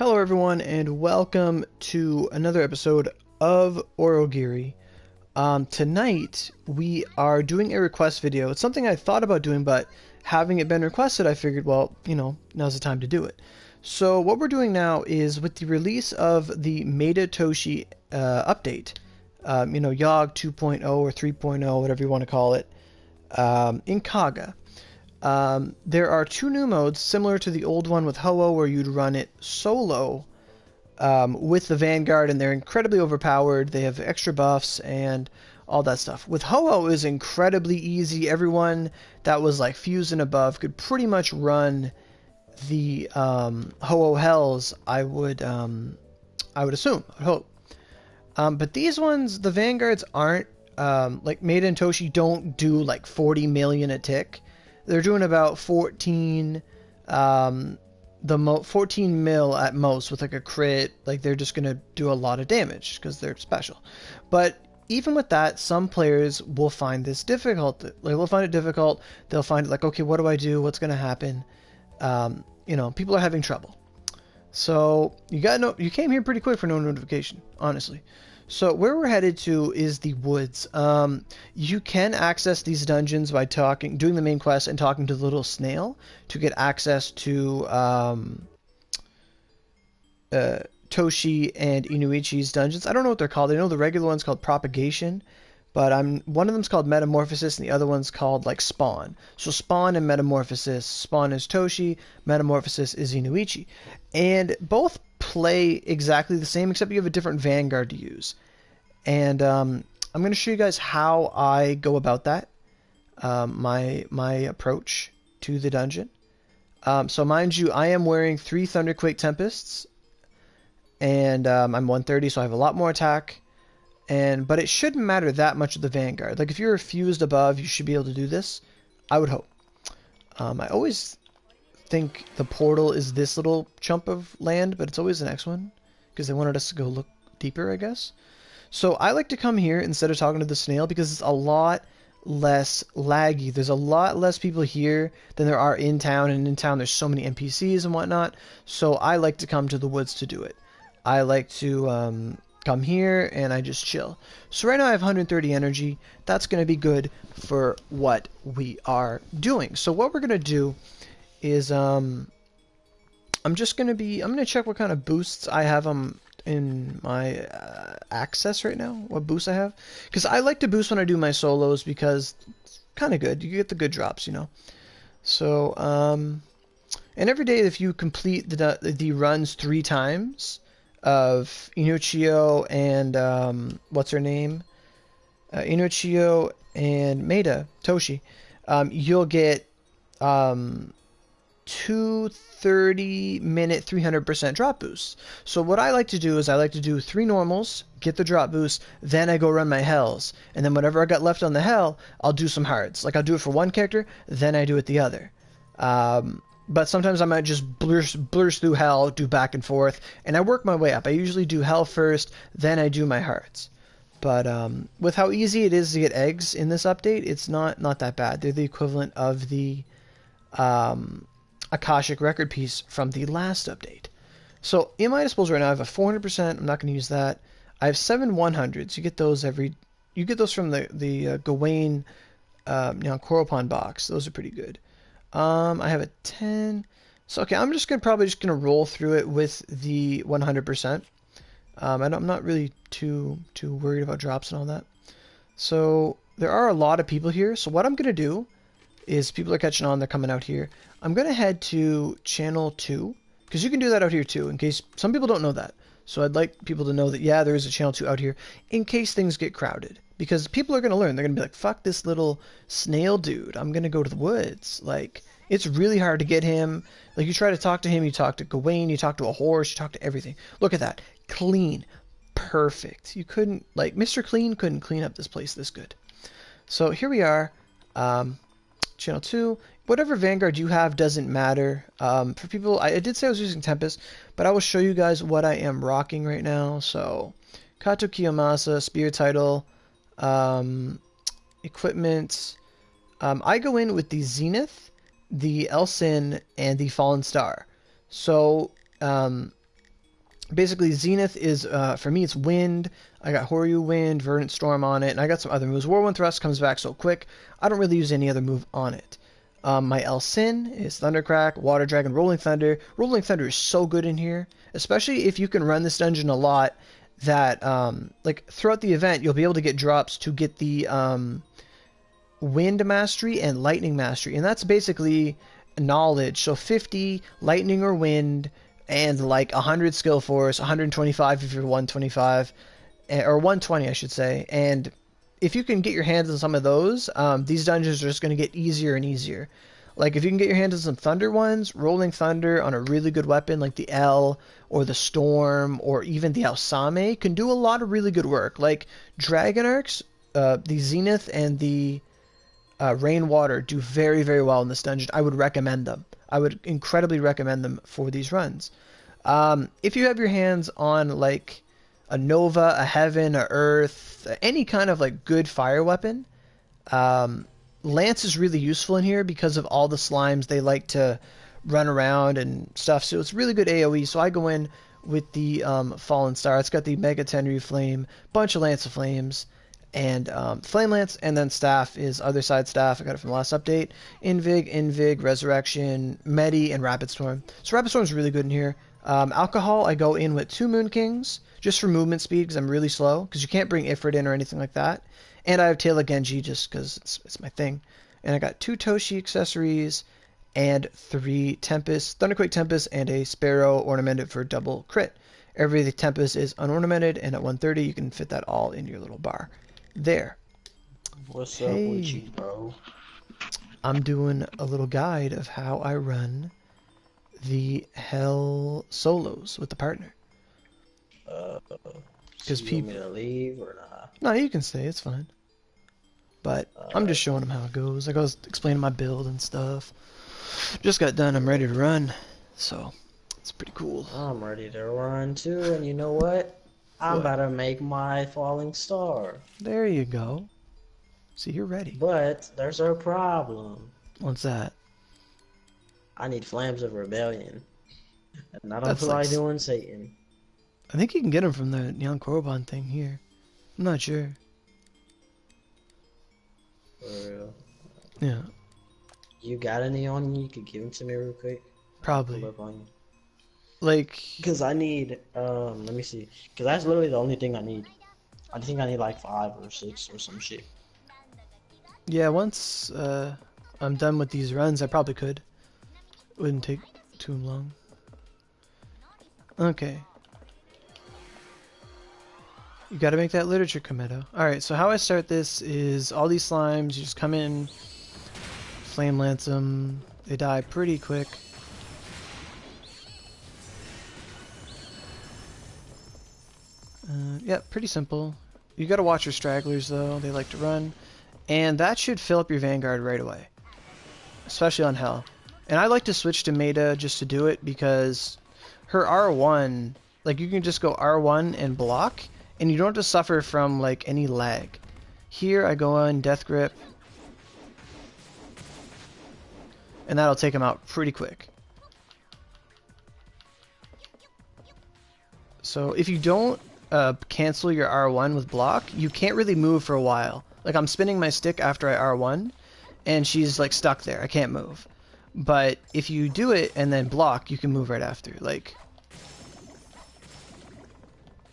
Hello everyone and welcome to another episode of Aurogiri. Tonight we are doing a request video. It's something I thought about doing, but having it been requested I figured, well, now's the time to do it. So what we're doing now is with the release of the Meta Toshiie update, YOG 2.0 or 3.0, whatever you want to call it, in Kaga. There are two new modes similar to the old one with Ho-Oh where you'd run it solo with the Vanguard, and they're incredibly overpowered. They have extra buffs and all that stuff. With Ho-Oh is incredibly easy. Everyone that was like fused and above could pretty much run the Ho-Oh Hells, I would assume, I hope. But these ones, the Vanguards aren't like Meta and Toshiie don't do like 40 million a tick. They're doing about 14 14 mil at most with like a crit. Like they're just gonna do a lot of damage because they're special. But even with that, some players will find this difficult. Like, they'll find it difficult. They'll find it like, okay, what do I do? What's gonna happen? People are having trouble. So you came here pretty quick for no notification, honestly. So where we're headed to is the woods. You can access these dungeons by doing the main quest and talking to the little snail to get access to Toshiie and Inuchiyo's dungeons. I don't know what they're called. I know the regular one's called Propagation, but one of them's called Metamorphosis and the other one's called like Spawn. So Spawn and Metamorphosis. Spawn is Toshiie, Metamorphosis is Inuchiyo. And both play exactly the same, except you have a different Vanguard to use. And I'm going to show you guys how I go about that, my approach to the dungeon. So mind you, I am wearing 3 Thunderquake Tempests, and I'm 130, so I have a lot more attack. But it shouldn't matter that much with the Vanguard. Like if you're fused above, you should be able to do this, I would hope. I always think the portal is this little chunk of land, but it's always the next one because they wanted us to go look deeper, I guess. So I like to come here instead of talking to the snail because it's a lot less laggy. There's a lot less people here than there are in town, and in town there's so many NPCs and whatnot. So I like to come to the woods to do it. I like to come here and I just chill. So right now I have 130 energy. That's going to be good for what we are doing. So what we're going to do is I'm going to check what kind of boosts I have in my access right now, what boosts I have, because I like to boost when I do my solos because it's kind of good. You get the good drops, So and every day if you complete the runs 3 times of Inuchiyo and what's her name, Inuchiyo and Meta Toshiie, you'll get 2 30-minute 300% drop boosts. So what I like to do is I like to do 3 normals, get the drop boost, then I go run my hells, and then whatever I got left on the hell, I'll do some hards. Like I'll do it for one character, then I do it the other. But sometimes I might just blurs through hell, do back and forth, and I work my way up. I usually do hell first, then I do my hards. But with how easy it is to get eggs in this update, it's not that bad. They're the equivalent of the Akashic record piece from the last update. So in my disposal right now I have a 400%. I'm not going to use that. I have 7 100s. You get those from the Gawain Coral Pond box. Those are pretty good. I have a 10. So okay, I'm probably just gonna roll through it with the 100%. I'm not really too worried about drops and all that. So there are a lot of people here. So what I'm gonna do is, people are catching on, they're coming out here. I'm gonna head to channel 2 because you can do that out here too, in case some people don't know that. So I'd like people to know that, yeah, there is a channel 2 out here in case things get crowded, because people are gonna learn. They're gonna be like, fuck this little snail dude, I'm gonna go to the woods. Like, it's really hard to get him. Like, you try to talk to him, you talk to Gawain, you talk to a horse, you talk to everything. Look at that, clean, perfect. You couldn't, like, Mr. Clean couldn't clean up this place this good. So here we are. Channel 2, whatever Vanguard you have doesn't matter. For people, I did say I was using Tempest, but I will show you guys what I am rocking right now. So Kato Kiyomasa, Spear Title, equipment. I go in with the Zenith, the Elsin, and the Fallen Star. So Basically, Zenith is, for me, it's Wind. I got Horyu Wind, Verdant Storm on it, and I got some other moves. Whirlwind Thrust comes back so quick, I don't really use any other move on it. My El Sin is Thundercrack, Water Dragon, Rolling Thunder. Rolling Thunder is so good in here, especially if you can run this dungeon a lot, that, like, throughout the event, you'll be able to get drops to get the, Wind Mastery and Lightning Mastery, and that's basically knowledge. So 50 Lightning or Wind, and like 100 skill force, 125 if you're 125, or 120 I should say. And if you can get your hands on some of those, these dungeons are just going to get easier and easier. Like if you can get your hands on some Thunder ones, Rolling Thunder on a really good weapon like the L or the Storm or even the Alsame can do a lot of really good work. Like Dragon Arcs, the Zenith and the Rainwater do very, very well in this dungeon. I would recommend them. I would incredibly recommend them for these runs. If you have your hands on like a Nova, a Heaven, a Earth, any kind of like good fire weapon, Lance is really useful in here because of all the slimes they like to run around and stuff. So it's really good AoE. So I go in with the Fallen Star. It's got the Mega Tenryu Flame, bunch of Lance of Flames, and Flame Lance, and then Staff is Other Side Staff. I got it from the last update. Invig, Resurrection, Medi, and Rapid Storm. So Rapid Storm is really good in here. Alcohol, I go in with 2 Moon Kings, just for movement speed, because I'm really slow, because you can't bring Ifrit in or anything like that. And I have Tail of Genji, just because it's my thing. And I got 2 Toshiie accessories, and 3 Tempest, Thunderquake Tempest, and a Sparrow ornamented for double crit. Every Tempest is unornamented, and at 130 you can fit that all in your little bar. There. What's up with you, bro? I'm doing a little guide of how I run the Hell solos with the partner. Because people. You want me to leave or not? No, you can stay. It's fine. But I'm just showing them how it goes. Like I was explaining my build and stuff. Just got done. I'm ready to run. So it's pretty cool. I'm ready to run too. And you know what? I'm about to make my falling star. There you go. See, you're ready. But there's a problem. What's that? I need Flames of Rebellion. And I don't feel like doing Satan. I think you can get them from the Neon Korriban thing here. I'm not sure. For real? Yeah. You got any on you? You could give them to me real quick? Probably. Pull up on you. Like, because I need, let me see. Because that's literally the only thing I need. I think I need like 5 or 6 or some shit. Yeah, once I'm done with these runs, I probably could. Wouldn't take too long. Okay. You gotta make that literature committo. Alright, so how I start this is all these slimes, you just come in, flame lance them, they die pretty quick. Yeah, pretty simple. You gotta watch your stragglers though, they like to run. And that should fill up your Vanguard right away. Especially on Hell. And I like to switch to Maida just to do it because her R1, like you can just go R1 and block, and you don't have to suffer from like any lag. Here I go on Death Grip, and that'll take him out pretty quick. So if you don't cancel your R1 with block, you can't really move for a while. Like I'm spinning my stick after I R1, and she's like stuck there. I can't move. But if you do it and then block, you can move right after. Like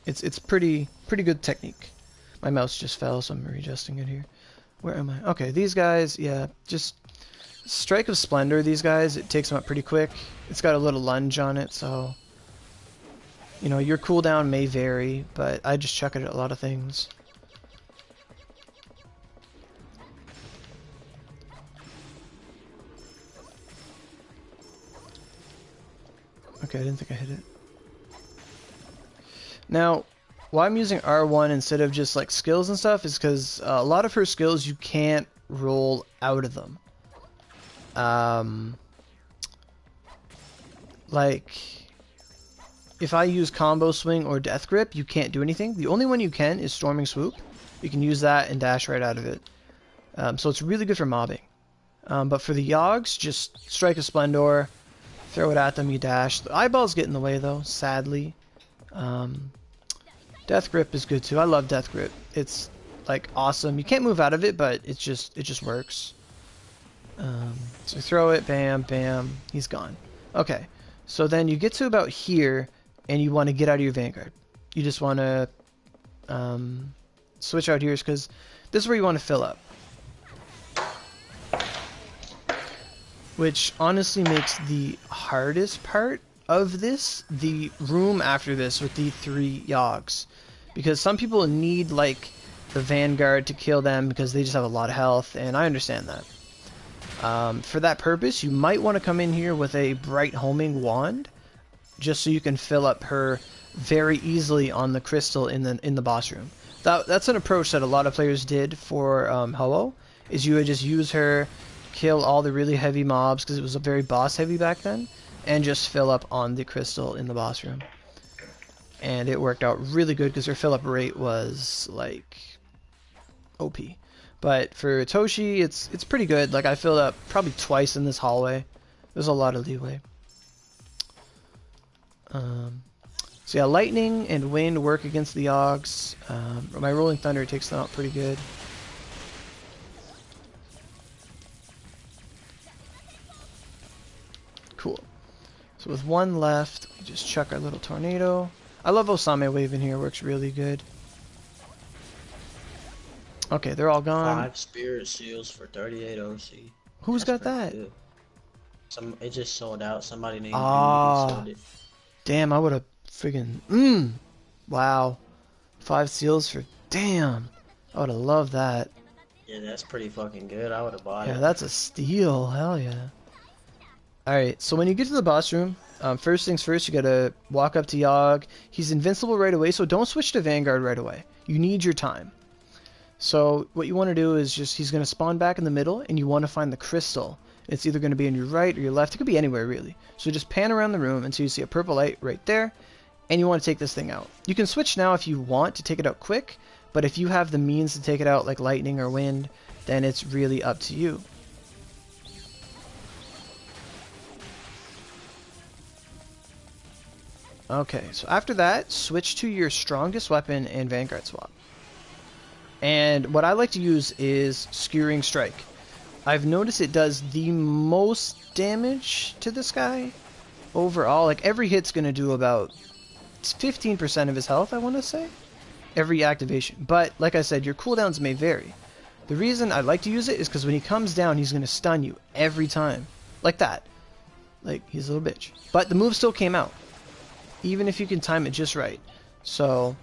it's pretty good technique. My mouse just fell, so I'm readjusting it here. Where am I? Okay, these guys, yeah, just Strike of Splendor. These guys, it takes them up pretty quick. It's got a little lunge on it, so you know your cooldown may vary, but I just chuck it at a lot of things. Okay, I didn't think I hit it. Now, why I'm using R1 instead of just like skills and stuff is because a lot of her skills you can't roll out of them. Like, if I use Combo Swing or Death Grip, you can't do anything. The only one you can is Storming Swoop. You can use that and dash right out of it. So it's really good for mobbing. But for the Yogs, just Strike of Splendor. Throw it at them, you dash. The eyeballs get in the way though, sadly. Um, Death Grip is good too. I love Death Grip. It's like awesome. You can't move out of it, but it just works. So throw it, bam, bam, he's gone. Okay, so then you get to about here, and you want to get out of your Vanguard. You just want to switch out here, because this is where you want to fill up. Which honestly makes the hardest part of this the room after this with the 3 Yogs. Because some people need like the Vanguard to kill them because they just have a lot of health, and I understand that. For that purpose, you might want to come in here with a Bright Homing Wand, just so you can fill up her very easily on the crystal in the boss room. That's an approach that a lot of players did for Ho-Oh, is you would just use her, kill all the really heavy mobs, because it was very boss heavy back then, and just fill up on the crystal in the boss room. And it worked out really good because her fill up rate was like OP. But for Toshiie, it's pretty good. Like I filled up probably twice in this hallway. There's a lot of leeway. So yeah, lightning and wind work against the Yogs. My rolling thunder takes them out pretty good. Cool. So with 1 left, we just chuck our little tornado. I love Osame Wave in here, works really good. Okay, they're all gone. 5 Spirit Seals for 38 OC. Who's That's got that? good. It just sold out. Somebody named Ah, sold it. damn, I would have friggin' wow. 5 seals for, damn, I would have loved that. Yeah, that's pretty fucking good. I would have bought it. Yeah, that's a steal, hell yeah. Alright, so when you get to the boss room, first things first, you gotta walk up to Yogg. He's invincible right away, so don't switch to Vanguard right away. You need your time. So what you want to do is he's going to spawn back in the middle, and you want to find the crystal. It's either going to be on your right or your left. It could be anywhere, really. So just pan around the room until you see a purple light right there, and you want to take this thing out. You can switch now if you want to take it out quick, but if you have the means to take it out like lightning or wind, then it's really up to you. Okay, so after that, switch to your strongest weapon and Vanguard swap. And what I like to use is Skewering Strike. I've noticed it does the most damage to this guy overall. Like every hit's going to do about 15% of his health, I want to say, every activation. But like I said, your cooldowns may vary. The reason I like to use it is because when he comes down, he's going to stun you every time. Like that. Like, he's a little bitch. But the move still came out, even if you can time it just right. So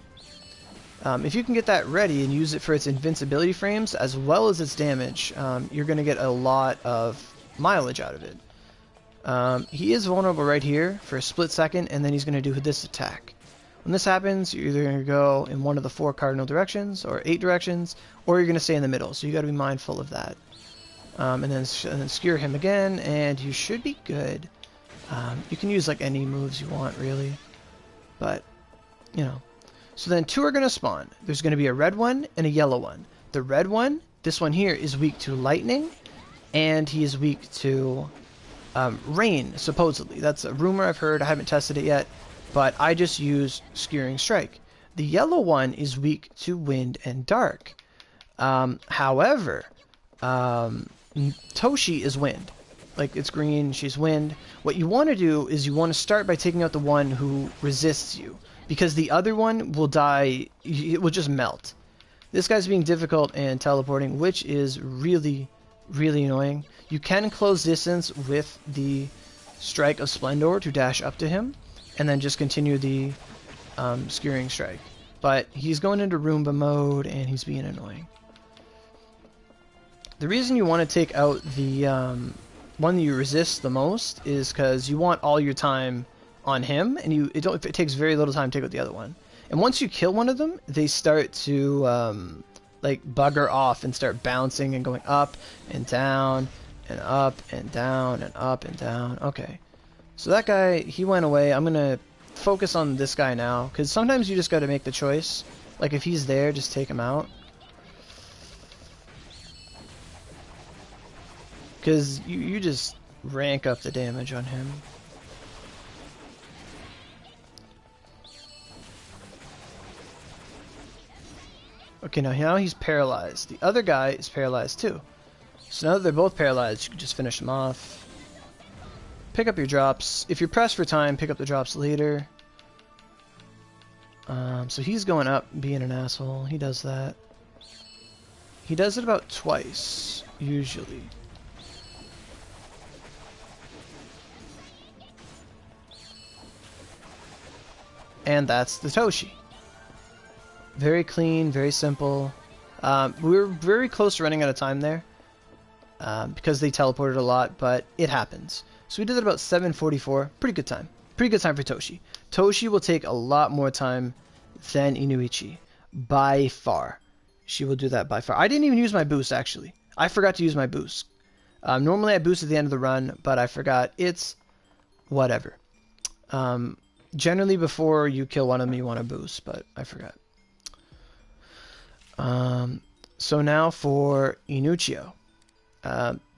if you can get that ready and use it for its invincibility frames as well as its damage, you're going to get a lot of mileage out of it. He is vulnerable right here for a split second, and then he's going to do this attack. When this happens, you're either going to go in one of the 4 cardinal directions, or 8 directions, or you're going to stay in the middle, so you got to be mindful of that. And then skewer him again, and you should be good. You can use like any moves you want, really, but, you know. So then 2 are going to spawn. There's going to be a red one and a yellow one. The red one, this one here, is weak to lightning, and he is weak to rain, supposedly. That's a rumor I've heard. I haven't tested it yet, but I just use Skewering Strike. The yellow one is weak to wind and dark. However, Toshiie is wind. Like, it's green, she's wind. What you want to do is you want to start by taking out the one who resists you, because the other one will die, it will just melt. This guy's being difficult and teleporting, which is really, really annoying. You can close distance with the Strike of Splendor to dash up to him, and then just continue the Skewering Strike. But he's going into Roomba mode, and he's being annoying. The reason you want to take out the one that you resist the most is because you want all your time on him, and it takes very little time to take out the other one. And once you kill one of them, they start to like bugger off and start bouncing and going up and down and up and down and up and down. Okay, so that guy, he went away. I'm gonna focus on this guy now, because sometimes you just got to make the choice. Like, if he's there, just take him out. Because you just rank up the damage on him. Okay, now he's paralyzed. The other guy is paralyzed too. So now that they're both paralyzed, you can just finish them off. Pick up your drops. If you're pressed for time, pick up the drops later. So he's going up, being an asshole. He does that. He does it about twice, usually. And that's the Toshiie. Very clean, very simple. We were very close to running out of time there. Because they teleported a lot, but it happens. So we did it about 7:44. Pretty good time. Pretty good time for Toshiie. Toshiie will take a lot more time than Inuchiyo. By far. She will do that by far. I didn't even use my boost, actually. I forgot to use my boost. Normally I boost at the end of the run, but I forgot. It's whatever. Generally before you kill one of them, you want to boost, but I forgot. So now for Inuchiyo.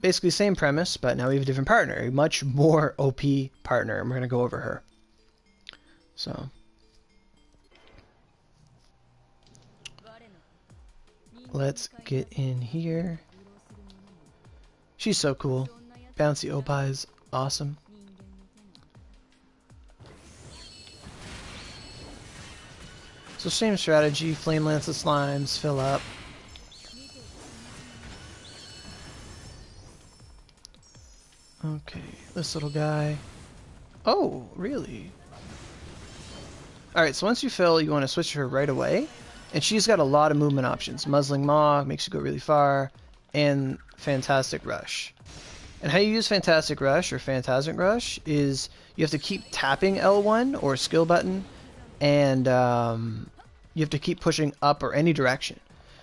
Basically same premise, but now we have a different partner. A much more OP partner, and we're going to go over her. So... let's get in here. She's so cool. Bouncy Opie is awesome. So same strategy, Flame Lance the slimes, fill up. Okay, this little guy. Oh, really? Alright, so once you fill, you want to switch to her right away. And she's got a lot of movement options. Muzzling Maw makes you go really far, and Fantastic Rush. And how you use Fantastic Rush or Phantasmic Rush is you have to keep tapping L1 or skill button, and you have to keep pushing up or any direction.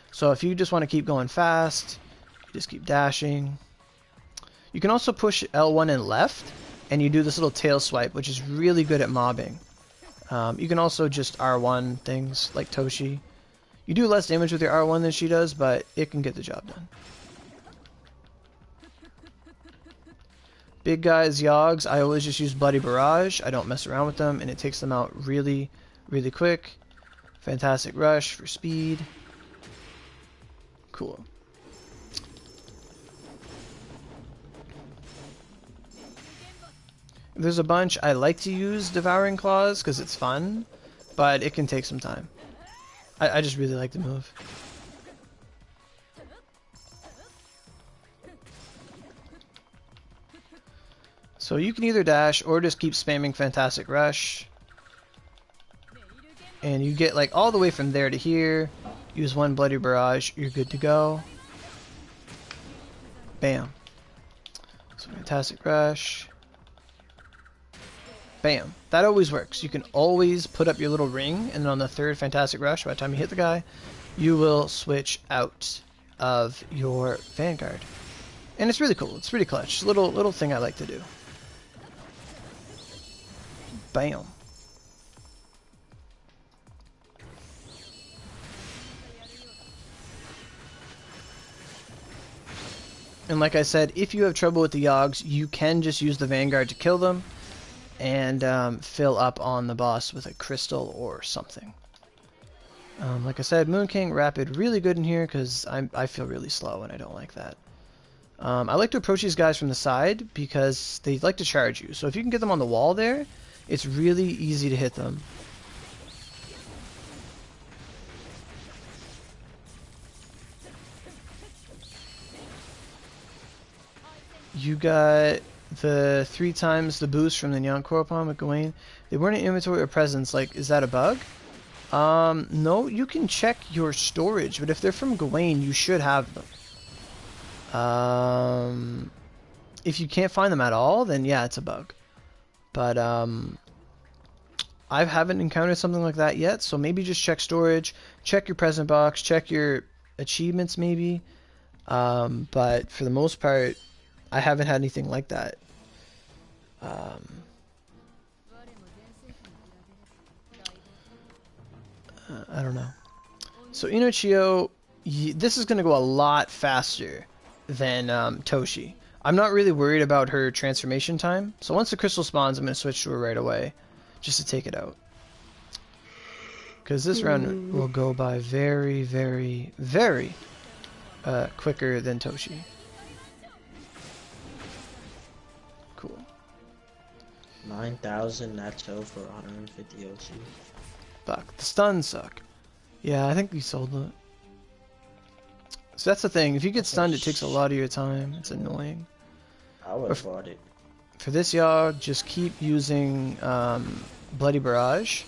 So if you just want to keep going fast, you just keep dashing. You can also push L1 and left, and you do this little tail swipe, which is really good at mobbing. You can also just R1 things like Toshiie. You do less damage with your R1 than she does, but it can get the job done. Big guys, Yogs, I always just use Bloody Barrage. I don't mess around with them, and it takes them out really, really quick. Fantastic Rush for speed. Cool. There's a bunch. I like to use Devouring Claws because it's fun, but it can take some time. I just really like the move. So you can either dash or just keep spamming Fantastic Rush. And you get like all the way from there to here. Use one Bloody Barrage, you're good to go. Bam. So Fantastic Rush. Bam. That always works. You can always put up your little ring, and then on the third Fantastic Rush, by the time you hit the guy, you will switch out of your Vanguard. And it's really cool. It's pretty clutch. Little thing I like to do. Bam. And like I said, if you have trouble with the Yogs, you can just use the Vanguard to kill them. And fill up on the boss with a crystal or something. Like I said, Moon King Rapid really good in here because I feel really slow and I don't like that. I like to approach these guys from the side because they like to charge you. So if you can get them on the wall there, it's really easy to hit them. You got the 3 times the boost from the Nyankorpon with Gawain. They weren't in inventory or presence. Like, is that a bug? No, you can check your storage, but if they're from Gawain, you should have them. If you can't find them at all, then yeah, it's a bug. But I haven't encountered something like that yet, so maybe just check storage, check your present box, check your achievements maybe. But for the most part, I haven't had anything like that. I don't know. So Inuchiyo, this is going to go a lot faster than Toshiie. I'm not really worried about her transformation time. So once the crystal spawns, I'm going to switch to her right away, just to take it out. Because this round will go by very, very, very quicker than Toshiie. Cool. 9,000 Natto for 150 OC. Fuck, the stuns suck. Yeah, I think we sold it. So that's the thing, if you get stunned it takes a lot of your time. It's annoying. I would have bought it. For this y'all, just keep using Bloody Barrage.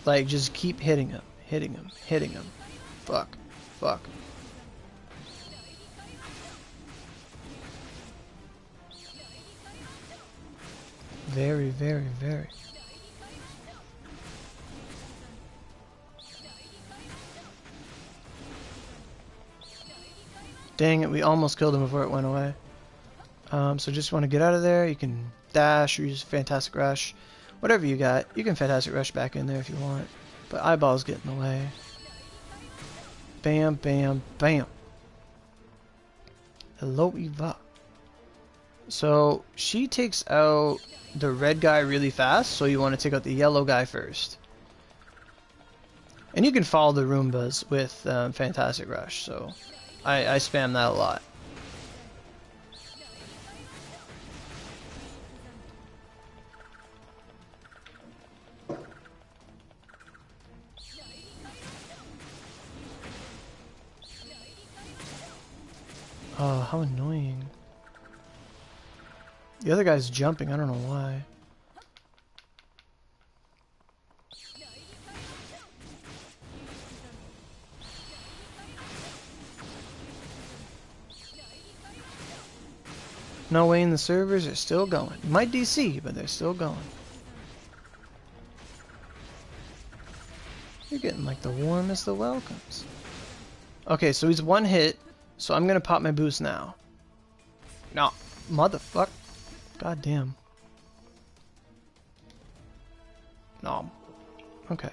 Like, just keep hitting him, hitting him, hitting him. Fuck, fuck. Very, very, very. Dang it, we almost killed him before it went away. So just want to get out of there. You can dash or use Fantastic Rush. Whatever you got. You can Fantastic Rush back in there if you want. But eyeballs get in the way. Bam, bam, bam. Hello, Eva. So she takes out the red guy really fast, so you want to take out the yellow guy first. And you can follow the Roombas with Fantastic Rush, so I spam that a lot. Oh, how annoying. The other guy's jumping, I don't know why. No way, the servers are still going. Might DC, but they're still going. You're getting like the warmest of welcomes. Okay, so he's one hit, so I'm gonna pop my boost now. No, motherfuck. God damn. No. Okay.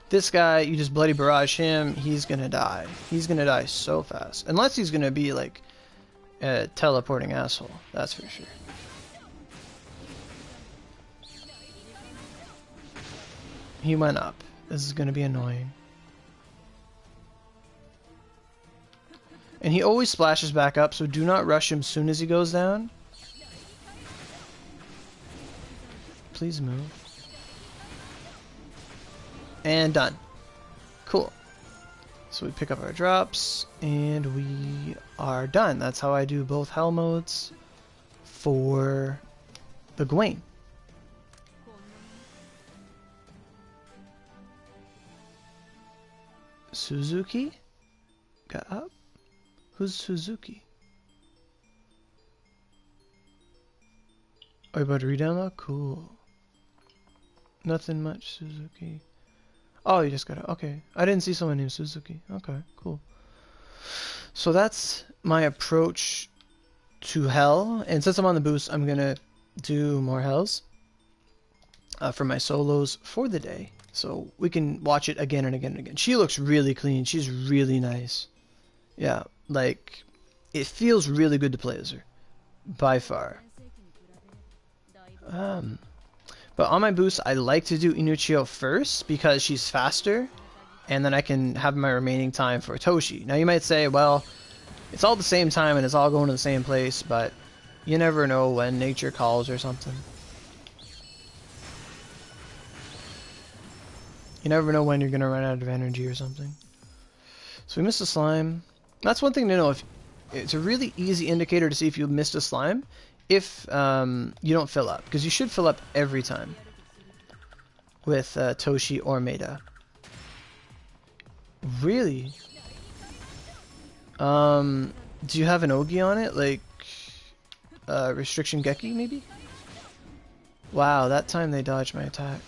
This guy, you just bloody barrage him, he's gonna die. He's gonna die so fast. Unless he's gonna be like a teleporting asshole, that's for sure. He went up. This is gonna be annoying. And he always splashes back up, so do not rush him soon as he goes down. Please move. And done. Cool. So we pick up our drops, and we are done. That's how I do both hell modes for the Gawain. Suzuki? Got up? Who's Suzuki? Are you about to read down though? Cool. Nothing much, Suzuki. Oh, you just got it. Okay. I didn't see someone named Suzuki. Okay, cool. So that's my approach to hell. And since I'm on the boost, I'm going to do more hells for my solos for the day. So we can watch it again and again and again. She looks really clean. She's really nice. Yeah, like, it feels really good to play as her. By far. But on my boost, I like to do Inuchiyo first because she's faster, and then I can have my remaining time for Toshiie. Now you might say, well, it's all the same time and it's all going to the same place, but you never know when nature calls or something. You never know when you're going to run out of energy or something. So we missed a slime. That's one thing to know. If it's a really easy indicator to see if you missed a slime if you don't fill up, because you should fill up every time with Toshiie or Maeda. Really? Do you have an Ogi on it? Like Restriction Geki maybe? Wow, that time they dodged my attack.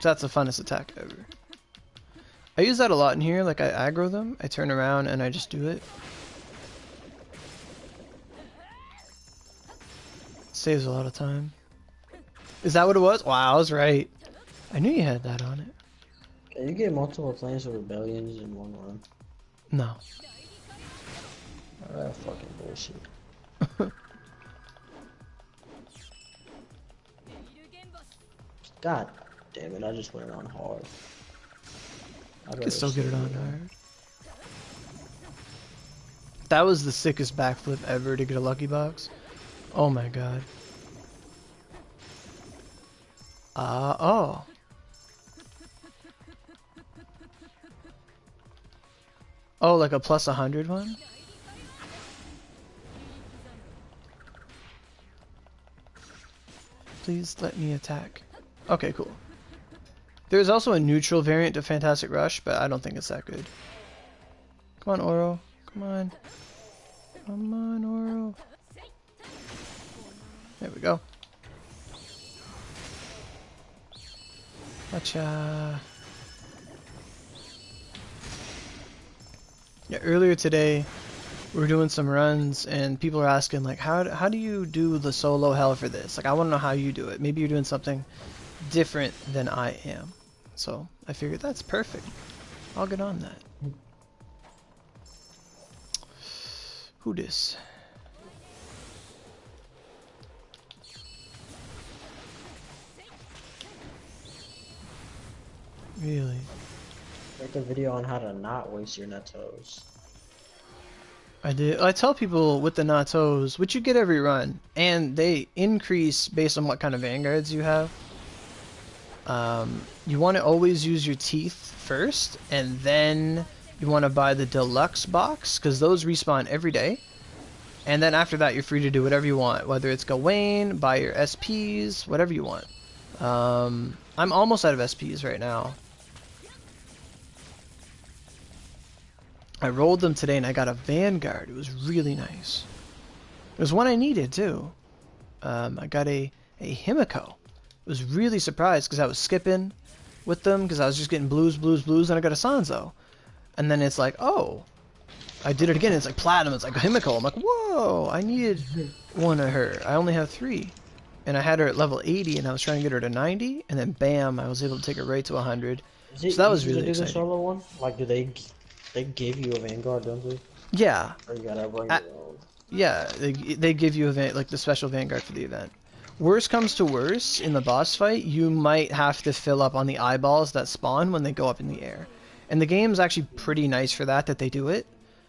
That's the funnest attack ever. I use that a lot in here, like I aggro them, I turn around and I just do it. Saves a lot of time. Is that what it was? Wow, I was right. I knew you had that on it. You get multiple planes of rebellions in one run. No. Oh, that fucking bullshit. God damn it, I just went on hard. I could still get it on hard. That was the sickest backflip ever to get a lucky box. Oh my god. Oh. Oh, like a plus 100 one? Please let me attack. Okay, cool. There's also a neutral variant to Fantastic Rush, but I don't think it's that good. Come on, Oro. Come on. Come on, Oro. There we go. Gotcha. Yeah, earlier today, we were doing some runs, and people are asking, like, how do you do the solo hell for this? Like, I want to know how you do it. Maybe you're doing something different than I am. So, I figured that's perfect. I'll get on that. Who dis? Really? Make a video on how to not waste your Netos. I did. I tell people with the Natos, which you get every run, and they increase based on what kind of vanguards you have. You want to always use your teeth first, and then you want to buy the deluxe box, because those respawn every day. And then after that, you're free to do whatever you want, whether it's Gawain, buy your SPs, whatever you want. I'm almost out of SPs right now. I rolled them today and I got a Vanguard. It was really nice. It was one I needed too. I got a Himiko. I was really surprised because I was skipping with them because I was just getting blues, and I got a Sanzo. And then it's like, oh, I did it again. It's like platinum. It's like a Himiko. I'm like, whoa, I needed one of her. I only have 3. And I had her at level 80 and I was trying to get her to 90. And then bam, I was able to take her right to 100. So that was really exciting. The solo one? Like, do they give you a Vanguard, don't they? Yeah. Or you gotta bring your own? Yeah, they give you like the special Vanguard for the event. Worst comes to worst, in the boss fight, you might have to fill up on the eyeballs that spawn when they go up in the air. And the game's actually pretty nice for that they do it.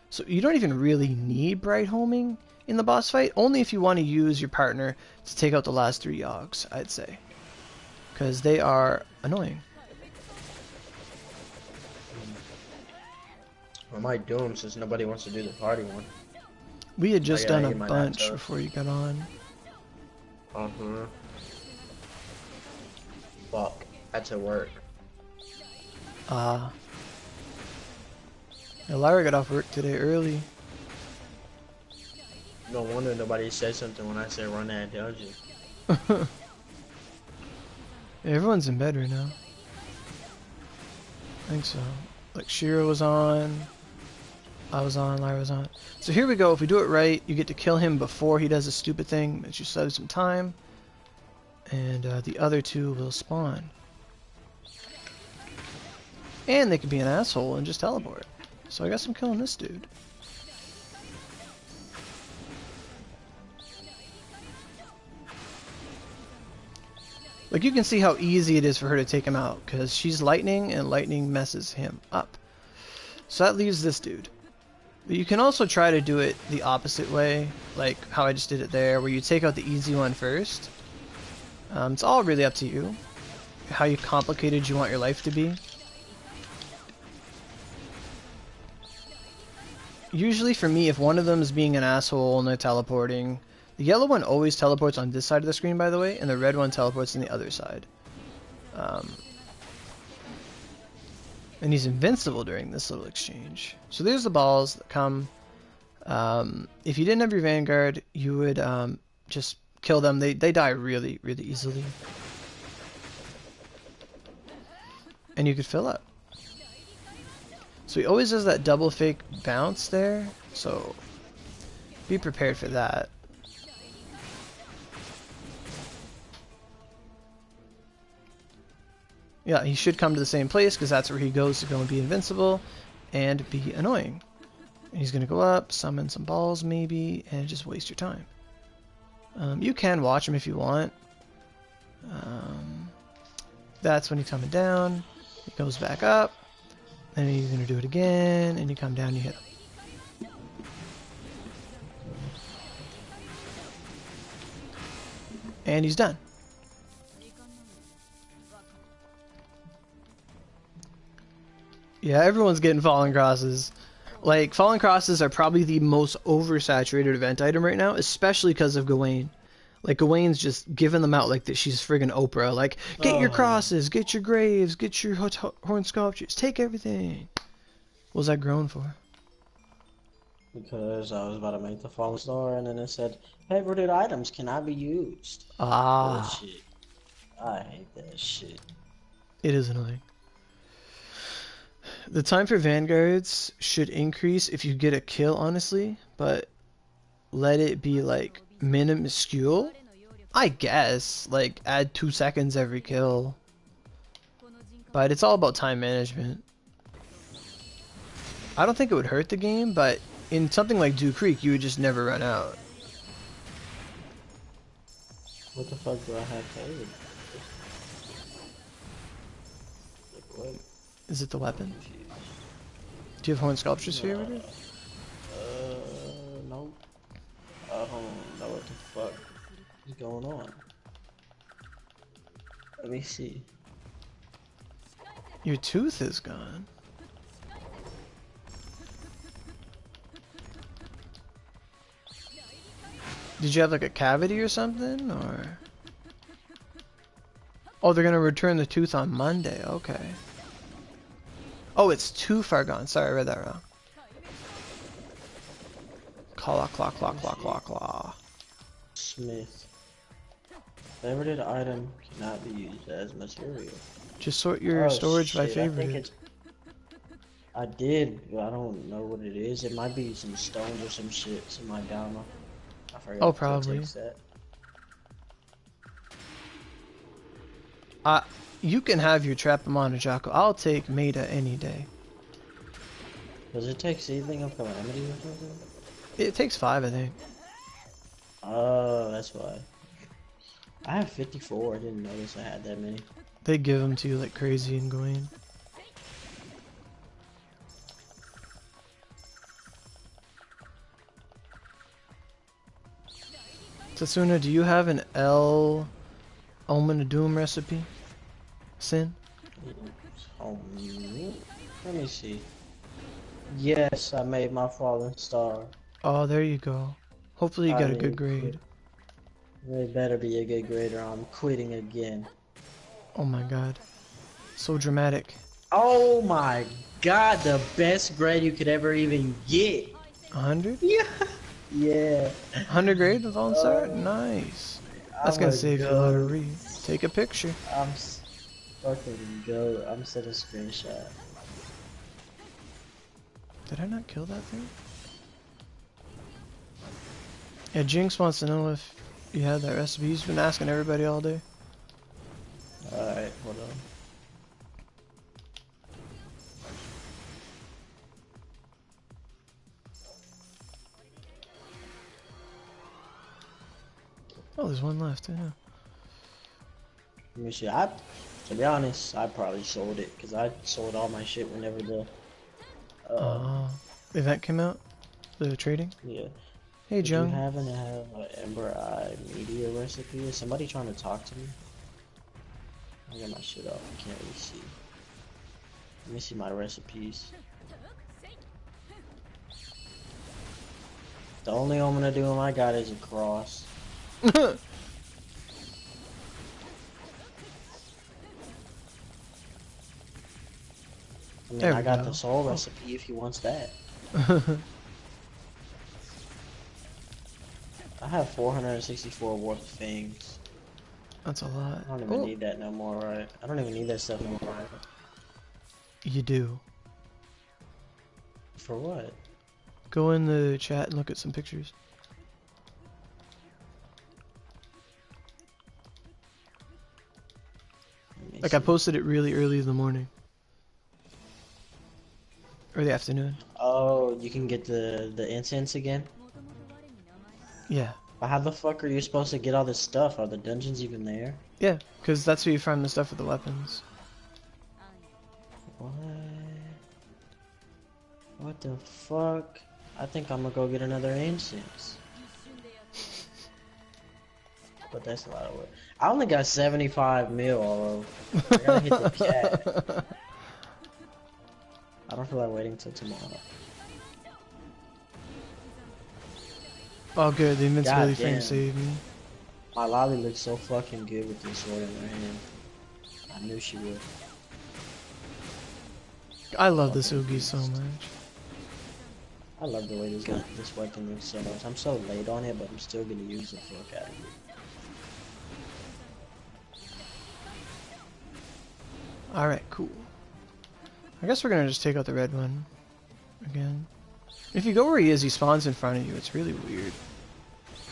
So you don't even really need bright homing in the boss fight, only if you want to use your partner to take out the last 3 Yogs, I'd say. Because they are annoying. I might do them since nobody wants to do the party one. We had just done a bunch before you got on. Uh-huh. Fuck. That's at work. Lyra got off work today early. No wonder nobody said something when I said run that dungeon. Yeah, everyone's in bed right now. I think so. Like Shira was on. I was on, Lyra was on. So here we go. If we do it right, you get to kill him before he does a stupid thing that you save some time. And the other 2 will spawn. And they could be an asshole and just teleport. So I guess I'm killing this dude. Like, you can see how easy it is for her to take him out, because she's lightning, and lightning messes him up. So that leaves this dude. But you can also try to do it the opposite way, like how I just did it there, where you take out the easy one first. It's all really up to you, how complicated you want your life to be. Usually for me, if one of them is being an asshole and they're teleporting, the yellow one always teleports on this side of the screen, by the way, and the red one teleports on the other side. And he's invincible during this little exchange. So there's the balls that come. If you didn't have your Vanguard, you would just kill them. They die really, really easily. And you could fill up. So he always does that double fake bounce there, so be prepared for that. Yeah, he should come to the same place because that's where he goes to go and be invincible and be annoying. He's gonna go up, summon some balls maybe, and just waste your time. You can watch him if you want. That's when he's coming down. He goes back up. Then he's gonna do it again, and you come down, you hit him. And he's done. Yeah, everyone's getting Fallen Crosses. Like, Fallen Crosses are probably the most oversaturated event item right now, especially because of Gawain. Like, Gawain's just giving them out like that she's friggin' Oprah. Like, get your crosses, get your graves, get your horn sculptures, take everything. What was that groan for? Because I was about to make the fallen star, and then it said, favorited items cannot be used. Ah. Bullshit. I hate that shit. It is annoying. The time for Vanguards should increase if you get a kill, honestly, but let it be, like, minuscule? I guess. Like, add 2 seconds every kill. But it's all about time management. I don't think it would hurt the game, but in something like Dew Creek, you would just never run out. What the fuck do I have favored? Wait. Is it the weapon? Do you have Horn Sculptures favorited? Nope. I don't know what the fuck is going on. Let me see. Your tooth is gone. Did you have like a cavity or something, or? Oh, they're gonna return the tooth on Monday. Okay. Oh, it's too far gone. Sorry, I read that wrong. Claw, claw, claw, claw, claw, claw. Smith. Favorited item cannot be used as material. Just sort your storage by shit, favorite. I did, but I don't know what it is. It might be some stones or some shit. Some my Dama. I forgot. Oh, probably. You can have your Trapamon Jocko. I'll take Maida any day. Does it take Seedling of Calamity or something? It takes 5, I think. Oh, that's why. I have 54. I didn't notice I had that many. They give them to you like crazy in Gawain. Tatsuna, do you have an L Omen of Doom recipe? Sin? Let me see. Yes, I made my fallen star. Oh, there you go. Hopefully you get a good grade. It better be a good grade or I'm quitting again. Oh my god. So dramatic. Oh my god, the best grade you could ever even get. 100? Yeah. Yeah. 100 grade with Fallen Star? Nice. That's gonna save you a lot of read. Take a picture. I'm fucking go. I'm sending a screenshot. Did I not kill that thing? Yeah, Jinx wants to know if you had that recipe. He's been asking everybody all day. Alright, hold on. Oh, there's one left, yeah. Let me see. To be honest, I probably sold it because I sold all my shit whenever the event came out? The trading? Yeah. Hey, Joe. Do you happen to have an Ember Eye media recipe? Is somebody trying to talk to me? I got my shit off. I can't really see. Let me see my recipes. The only I'm gonna do I got is a cross. I mean, I got the soul recipe if he wants that. I have 464 worth of things. That's a lot. I don't even need that no more, right? I don't even need that stuff no more, right? You do. For what? Go in the chat and look at some pictures. Let me Like I posted it really early in the morning. Or the afternoon. Oh, you can get the incense again? Yeah. But how the fuck are you supposed to get all this stuff? Are the dungeons even there? Yeah, because that's where you find the stuff with the weapons. What? What the fuck? I think I'm gonna go get another incense. But that's a lot of work. I only got 75 mil, although I gotta hit the cat. I don't feel like waiting till tomorrow. Oh good, the invincibility God frame damn. saved me. My Lolly looks so fucking good with this sword in her hand. I knew she would. I love this Oogie so much. I love the way this weapon looks so much. I'm so late on it, but I'm still gonna use the fuck out of it. Alright, cool. I guess we're gonna just take out the red one again. If you go where he is, he spawns in front of you. It's really weird.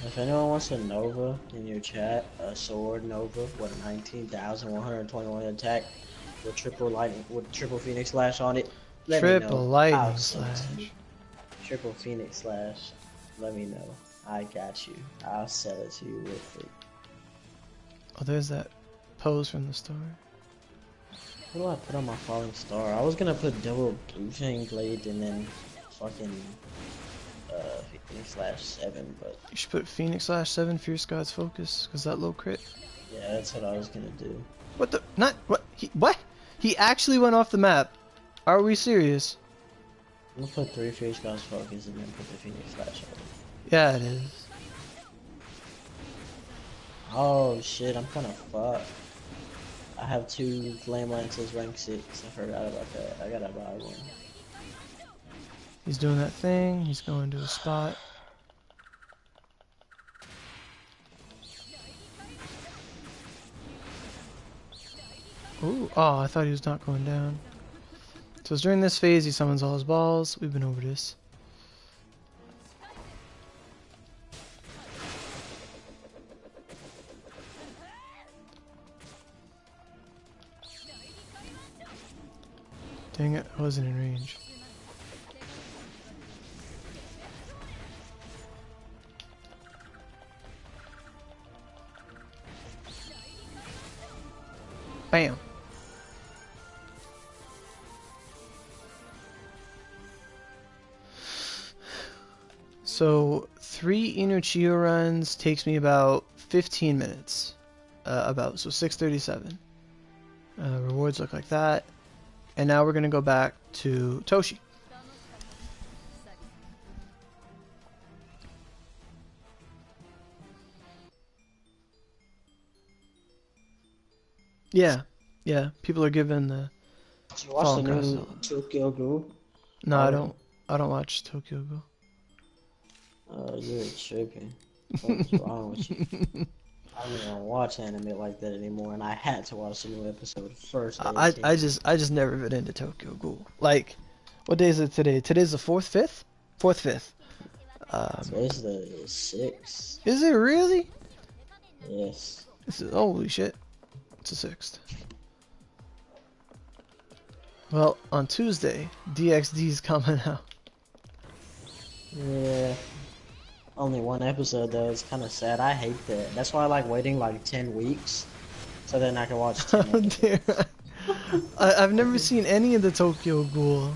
If anyone wants a Nova in your chat, a sword Nova with 19,121 attack with triple Phoenix Slash on it, let me know. Triple lightning I'll sell it to slash. you. Triple Phoenix Slash, let me know. I got you. I'll sell it to you real quick. Oh, there's that pose from the store. What do I put on my falling star? I was gonna put double blue chain blade and then fucking Phoenix Slash 7, but You should put Phoenix slash 7 Fierce God's Focus, because that low crit. yeah, that's what I was gonna do. What the? Not. What? What? He actually went off the map. Are we serious? I'm gonna put 3 Fierce God's Focus and then put the Phoenix Slash on. Yeah, it is. Oh shit, I'm kinda fucked. I have 2 Flame Lances rank 6. I forgot about that. I gotta buy one. He's doing that thing. He's going to a spot. Ooh, oh, I thought he was not going down. So it's during this phase he summons all his balls. We've been over this. Dang it, I wasn't in range. Bam. So 3 Inuchiyo runs takes me about 15 minutes. So 6:37. Rewards look like that. And now we're gonna go back to Toshiie. Yeah, yeah. People are giving the Did you watch Fallen the new Castle. Tokyo Ghoul? No, I Oh. don't. I don't watch Tokyo Ghoul. You're tripping. What's wrong with you? I don't even watch anime like that anymore, and I had to watch the new episode first. I just never been into Tokyo Ghoul. Like, what day is it today? Today's the 4th, 5th? 4th, 5th. Today's the 6th. Is it really? Yes. This is holy shit. It's the 6th. Well, on Tuesday, DXD's coming out. Yeah. Only one episode though. It's kind of sad. I hate that. That's why I like waiting like 10 weeks, so then I can watch 10 Oh dear. I've never seen any of the Tokyo Ghoul.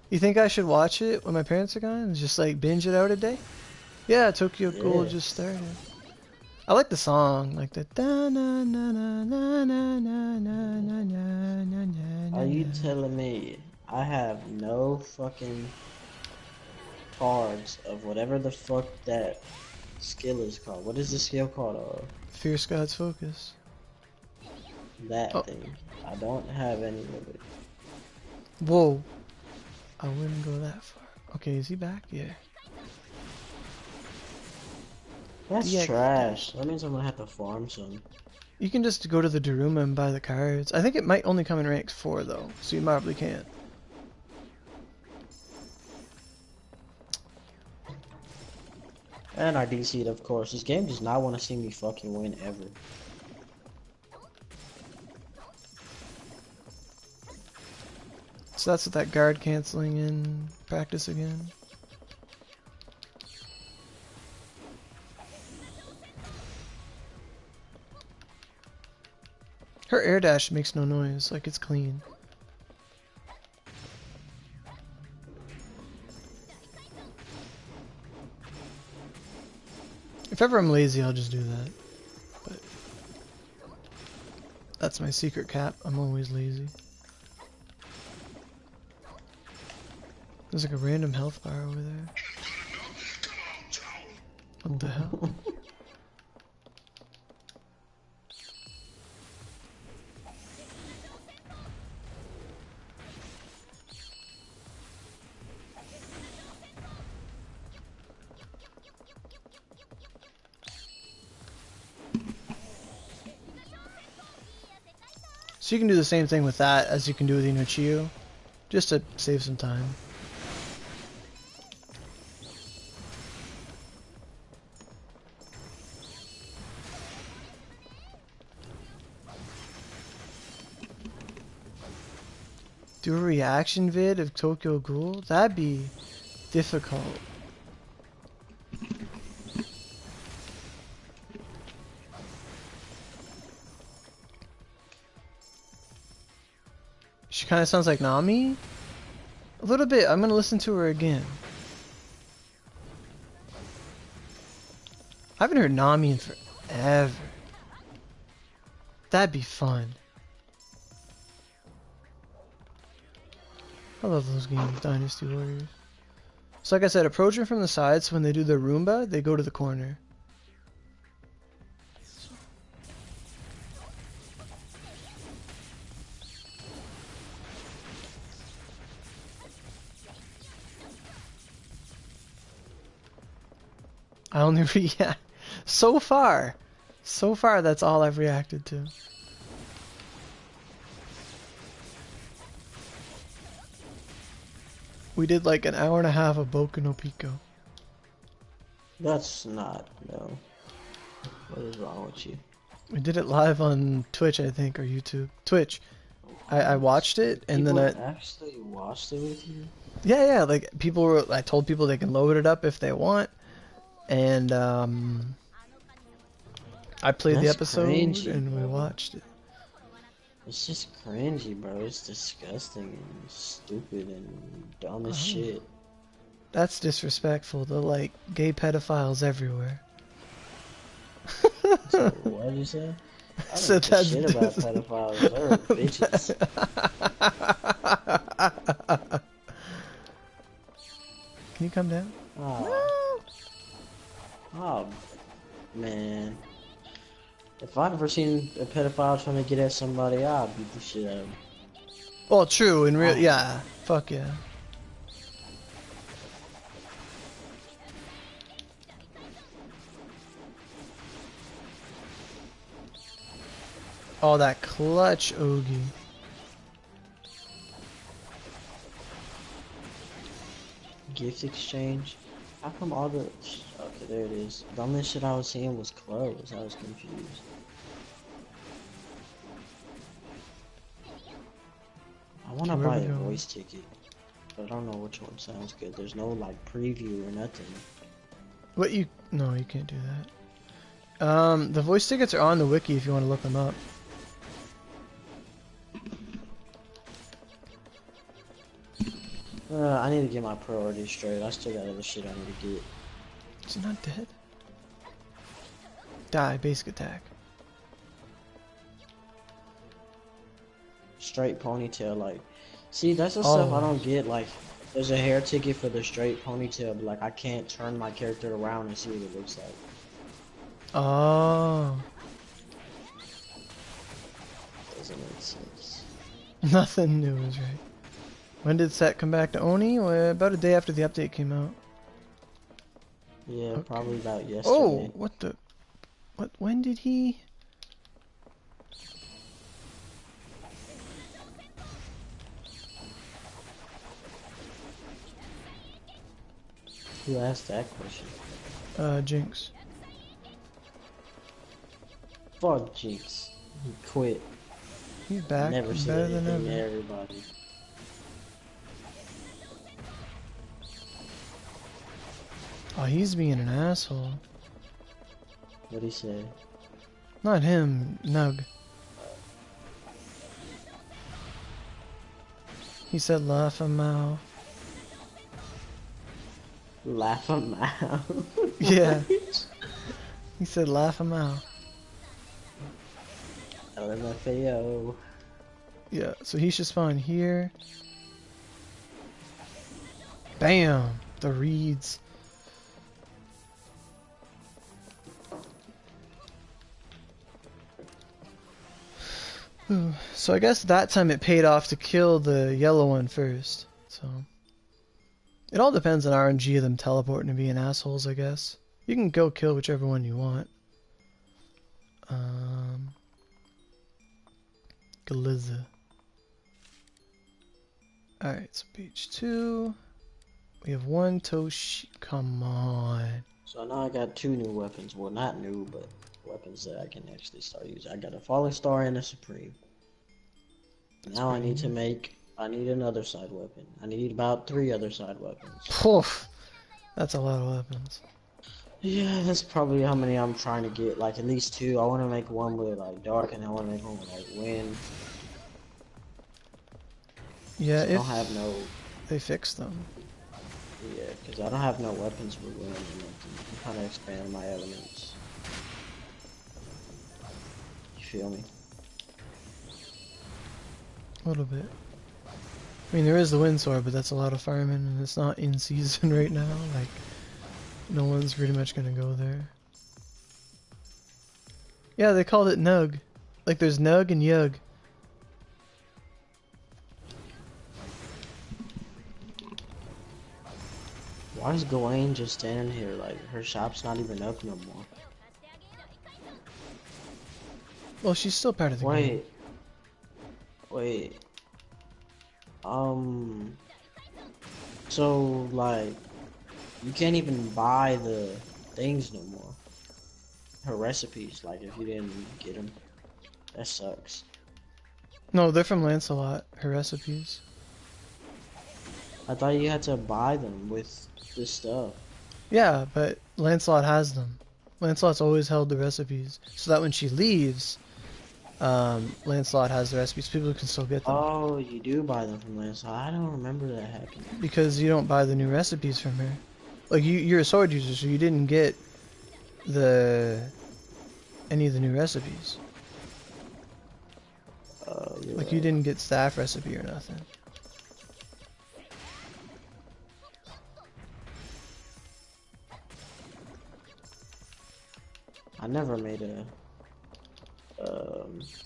You think I should watch it when my parents are gone and just like binge it out a day? Yeah, Tokyo Ghoul just started. I like the song, like the da na na na na na na na na na na. Are you telling me I have no fucking cards of whatever the fuck that skill is called? What is the skill called? Fierce God's Focus. That thing. I don't have any of it. Whoa. I wouldn't go that far. Okay, is he back? Yeah. That's Yeah. trash. That means I'm gonna have to farm some. You can just go to the Daruma and buy the cards. I think it might only come in rank 4 though, so you probably can't. And I DC'd, of course. This game does not want to see me fucking win ever. So that's what that guard canceling in practice again. Her air dash makes no noise, like it's clean. If ever I'm lazy, I'll just do that. But that's my secret cap. I'm always lazy. There's like a random health bar over there. What the hell? So you can do the same thing with that as you can do with Inuchiyo, just to save some time. Do a reaction vid of Tokyo Ghoul? That'd be difficult. She kind of sounds like Nami? A little bit. I'm gonna listen to her again. I haven't heard Nami in forever. That'd be fun. I love those games, Dynasty Warriors. So like I said, approach them from the side, so when they do their Roomba, they go to the corner. I only react so far that's all I've reacted to. We did like an hour and a half of Boku no Pico. That's not, no. What is wrong with you? We did it live on Twitch, I think, or YouTube. Twitch. I watched it and People then actually watched it with you? yeah, like people were, I told people they can load it up if they want. And I played the episode cringy, and we bro. watched it. It's just cringy, bro. It's disgusting and stupid and dumb as shit. That's disrespectful. They're like gay pedophiles everywhere. So, what did you say? I don't So give a that's shit about pedophiles. They're bitches. Can you come down? Oh. Oh, man. If I've ever seen a pedophile trying to get at somebody, I'll beat the shit out of him. Well, true. In real, yeah. Fuck yeah. Oh, that clutch Ogi. Gift exchange? How come all the... Okay, there it is. The only shit I was seeing was clothes. I was confused. I want to Okay, where buy we a going? voice ticket, but I don't know which one sounds good. There's no, like, preview or nothing. What you... No, you can't do that. The voice tickets are on the wiki if you want to look them up. I need to get my priorities straight. I still got other shit I need to get. Is it not dead? Die, basic attack. Straight ponytail, like... See, that's the stuff I don't get, like... There's a hair ticket for the straight ponytail, but, like, I can't turn my character around and see what it looks like. Oh. Doesn't make sense. Nothing new is right. When did Set come back to Oni? Well, about a day after the update came out. Yeah, Okay. probably about yesterday. Oh, what the... What? When did he... Who asked that question? Jinx. Fuck Jinx. He quit. He's back. Never said better than anything to ever. everybody. Oh, he's being an asshole. What'd he say? Not him, Nug. He said laugh him out. Laugh him out. Yeah. He said laugh him out. LMFAO. Yeah, so he should spawn here. Bam! The reeds. Ooh, so I guess that time it paid off to kill the yellow one first. So it all depends on RNG of them teleporting and being assholes, I guess. You can go kill whichever one you want. Galiza. Alright, so page 2. We have one Toshiie. Come on. So now I got 2 new weapons. Well, not new, but weapons that I can actually start using. I got a Falling Star and a Supreme. Now I need to make... I need another side weapon. I need about 3 other side weapons. Poof. That's a lot of weapons. Yeah, that's probably how many I'm trying to get. Like, at least 2. I want to make one with, like, dark, and I want to make one with, like, wind. Yeah, I don't have no... They fixed them. Yeah, because I don't have no weapons for wind, and I can kind of expand my elements. You feel me? A little bit. I mean, there is the wind sword, but that's a lot of farming, and it's not in season right now. Like, no one's pretty much gonna go there. Yeah, they called it Nug. Like, there's Nug and Yug. Why is Gawain just standing here? Like, her shop's not even up no more. Well, she's still part of the game. Wait. So, like, you can't even buy the things no more. Her recipes, like, if you didn't get them. That sucks. No, they're from Lancelot, her recipes. I thought you had to buy them with this stuff. Yeah, but Lancelot has them. Lancelot's always held the recipes, so that when she leaves, Lancelot has the recipes. People can still get them. Oh, you do buy them from Lancelot. I don't remember that happening. Because you don't buy the new recipes from her. Like, you're a sword user, so you didn't get any of the new recipes. Like, you didn't get staff recipe or nothing. I never made a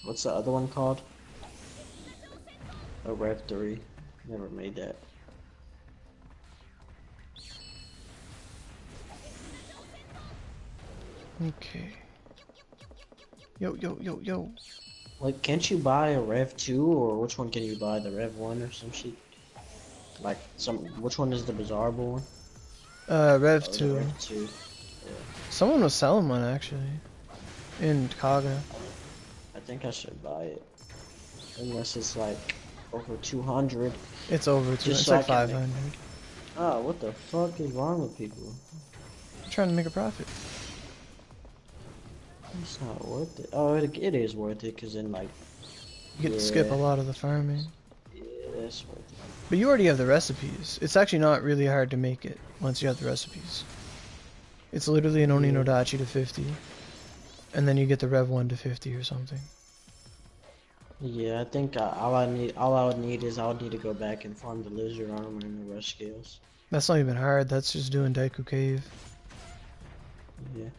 what's the other one called? A Rev 3. Never made that. Okay. Yo. Like, can't you buy a Rev 2, or which one can you buy? The Rev 1 or some shit? Like, which one is the Bizarrable one? Rev 2. Rev 2. Yeah. Someone was selling one, actually. In Kaga. I think I should buy it. Unless it's like over 200. It's over 200. It's so like 500. Oh, what the fuck is wrong with people? I'm trying to make a profit. It's not worth it. Oh, it is worth it, because then, like... You get to skip a lot of the farming. Yeah, that's worth it. But you already have the recipes. It's actually not really hard to make it once you have the recipes. It's literally an Oni no Dachi to 50. And then you get the Rev 1 to 50 or something. Yeah, I think all I would need is I would need to go back and farm the lizard armor and the rush scales. That's not even hard. That's just doing Daiku Cave. Yeah.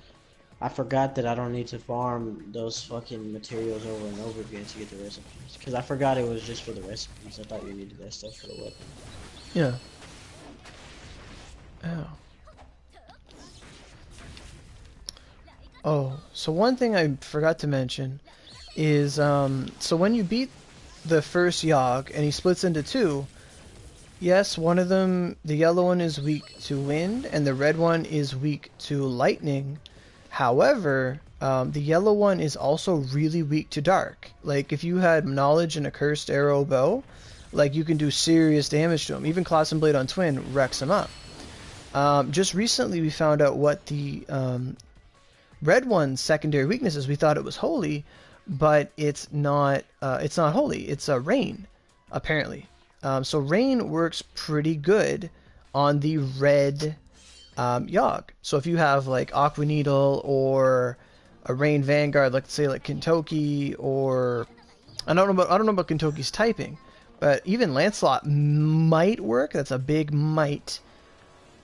I forgot that I don't need to farm those fucking materials over and over again to get the recipes. Because I forgot it was just for the recipes. I thought you needed that stuff for the weapon. Yeah. Ow. Oh, so one thing I forgot to mention is, so when you beat the first Yogg and he splits into 2, yes, one of them, the yellow one is weak to wind and the red one is weak to lightning. However, the yellow one is also really weak to dark. Like, if you had knowledge and a cursed arrow bow, like, you can do serious damage to him. Even Class and Blade on Twin wrecks him up. Just recently we found out what the red one's secondary weakness is. We thought it was holy, but it's not. It's not holy. It's a rain, apparently. So rain works pretty good on the red Yogg. So if you have like Aqua Needle or a Rain Vanguard, like say like Kintoki, or I don't know about Kintoki's typing, but even Lancelot might work. That's a big might.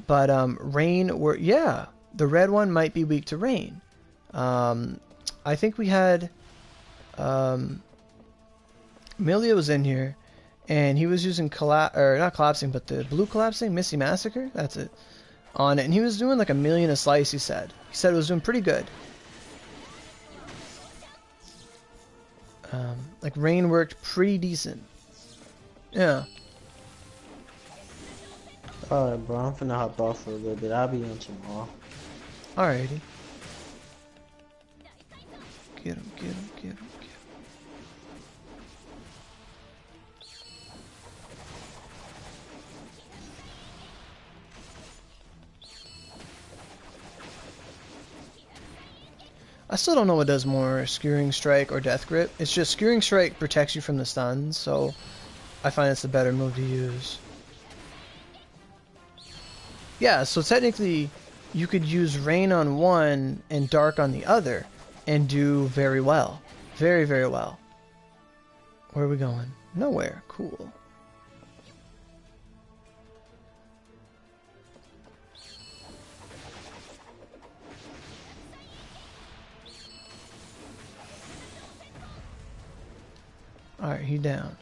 But Rain work. Yeah, the red one might be weak to Rain. I think we had Milio was in here, and he was using not collapsing, but the blue collapsing, Missy Massacre. That's it. On it, and he was doing like 1,000,000 a slice. He said it was doing pretty good. Like Rain worked pretty decent. Yeah. Alright, bro, I'm finna hop off for a little bit. I'll be on tomorrow. Alrighty. Get him, get him, get him, get him. I still don't know what does more, Skewering Strike or Death Grip. It's just Skewering Strike protects you from the stuns, so I find it's the better move to use. Yeah, so technically you could use Rain on one and Dark on the other and do very well. Very, very well. Where are we going? Nowhere. Cool. Alright, he down.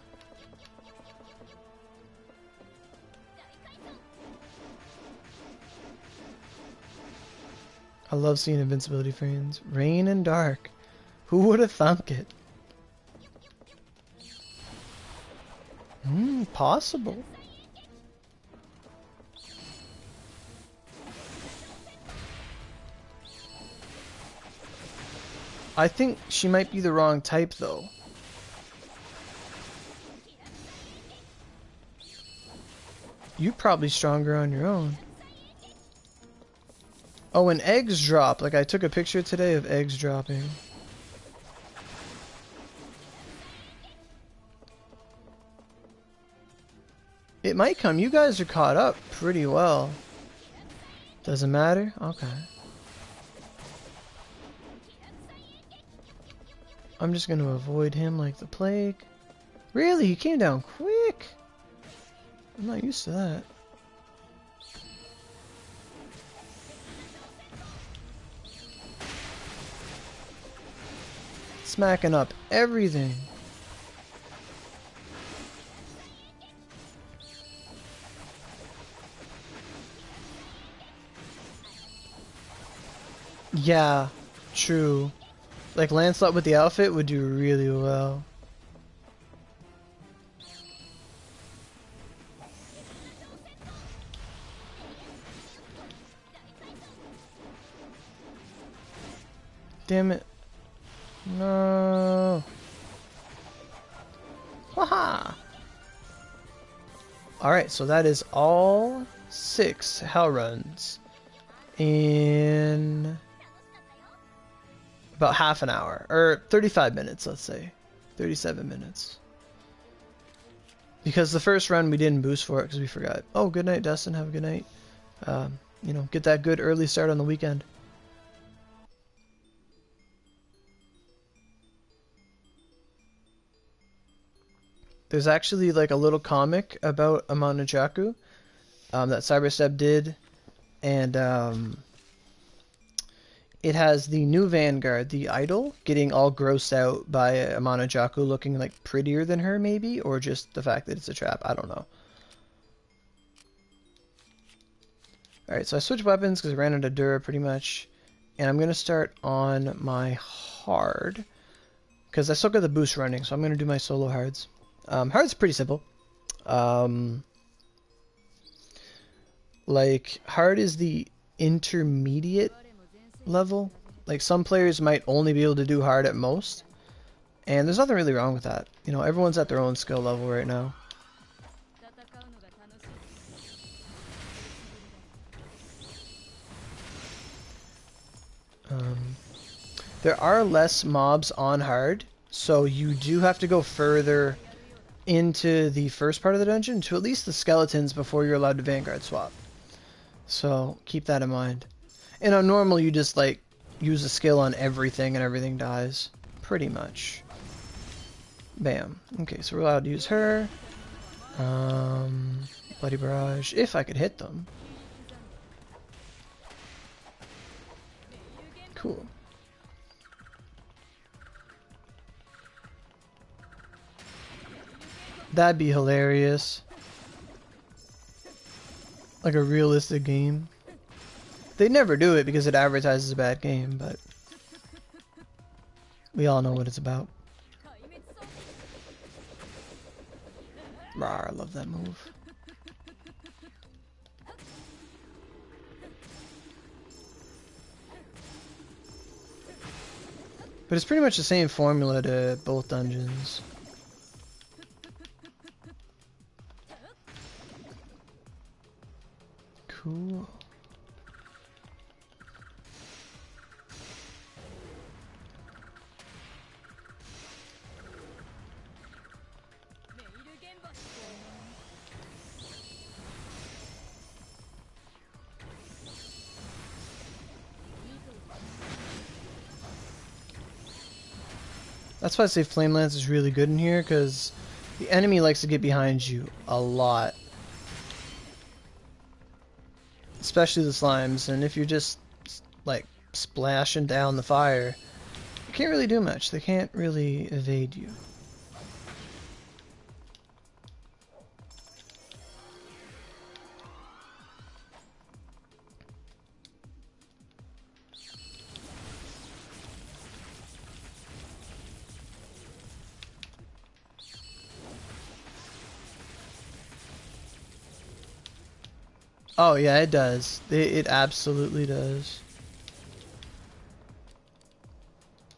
I love seeing invincibility frames. Rain and Dark. Who would have thunk it? Possible. I think she might be the wrong type though. You're probably stronger on your own. Oh, and eggs drop. Like I took a picture today of eggs dropping. It might come. You guys are caught up pretty well. Doesn't matter? Okay. I'm just gonna avoid him like the plague. Really? He came down quick? I'm not used to that. Smacking up everything. Yeah, true. Like Lancelot with the outfit would do really well. Damn it. No. Haha. Alright, so that is all 6 hell runs in about half an hour, or 35 minutes, let's say. 37 minutes. Because the first run we didn't boost for it because we forgot. Oh, good night, Dustin. Have a good night. You know, get that good early start on the weekend. There's actually like a little comic about Amanajaku that Cyberstep did, and it has the new Vanguard, the Idol, getting all grossed out by Amanajaku looking like prettier than her maybe, or just the fact that it's a trap, I don't know. Alright, so I switched weapons because I ran out of Dura pretty much, and I'm going to start on my hard, because I still got the boost running, so I'm going to do my solo hards. Hard's pretty simple. Like, hard is the intermediate level. Like, some players might only be able to do hard at most. And there's nothing really wrong with that. You know, everyone's at their own skill level right now. There are less mobs on hard, so you do have to go further into the first part of the dungeon to at least the skeletons before you're allowed to Vanguard swap. So keep that in mind. And on normal, you just like use a skill on everything and everything dies. Pretty much. Bam. Okay, so we're allowed to use her. Bloody Barrage, if I could hit them. Cool. That'd be hilarious. Like a realistic game. They never do it because it advertises a bad game, but we all know what it's about. Rawr, I love that move. But it's pretty much the same formula to both dungeons. Cool. That's why I say Flame Lance is really good in here, because the enemy likes to get behind you a lot. Especially the slimes, and if you're just like splashing down the fire, you can't really do much. They can't really evade you. Oh yeah, it does. It absolutely does.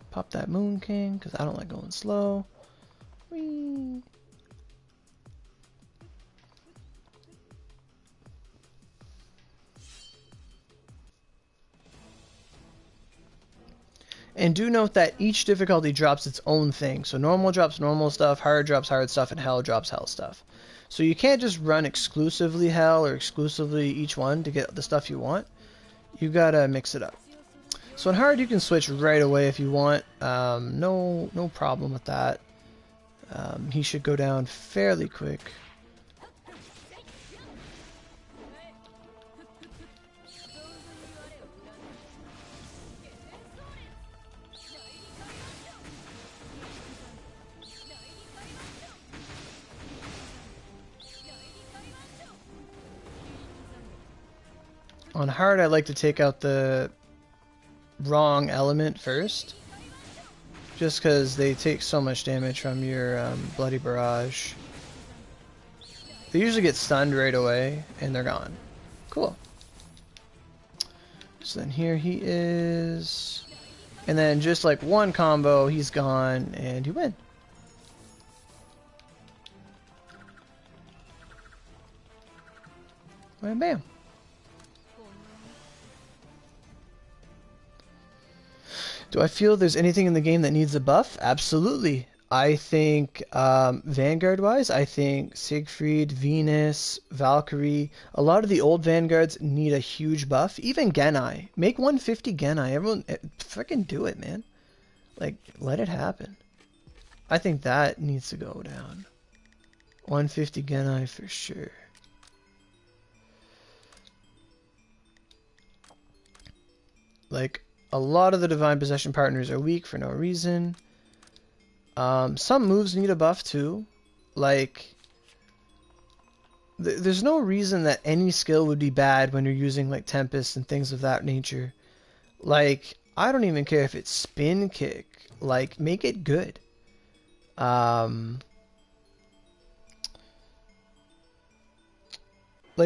Pop that Moon King, because I don't like going slow. Whee. And do note that each difficulty drops its own thing. So normal drops normal stuff, hard drops hard stuff, and hell drops hell stuff. So you can't just run exclusively hell or exclusively each one to get the stuff you want. You gotta mix it up. So in hard you can switch right away if you want. No problem with that. He should go down fairly quick. On hard, I like to take out the wrong element first, just because they take so much damage from your Bloody Barrage. They usually get stunned right away, and they're gone. Cool. So then here he is, and then just like one combo, he's gone, and you win. Bam, bam. Do I feel there's anything in the game that needs a buff? Absolutely. I think Vanguard-wise, I think Siegfried, Venus, Valkyrie, a lot of the old Vanguards need a huge buff. Even Genai. Make 150 Genai. Everyone, freaking do it, man. Like, let it happen. I think that needs to go down. 150 Genai for sure. Like, a lot of the Divine Possession partners are weak for no reason. Some moves need a buff too. Like, there's no reason that any skill would be bad when you're using like Tempest and things of that nature. Like, I don't even care if it's Spin Kick. Like, make it good. Like,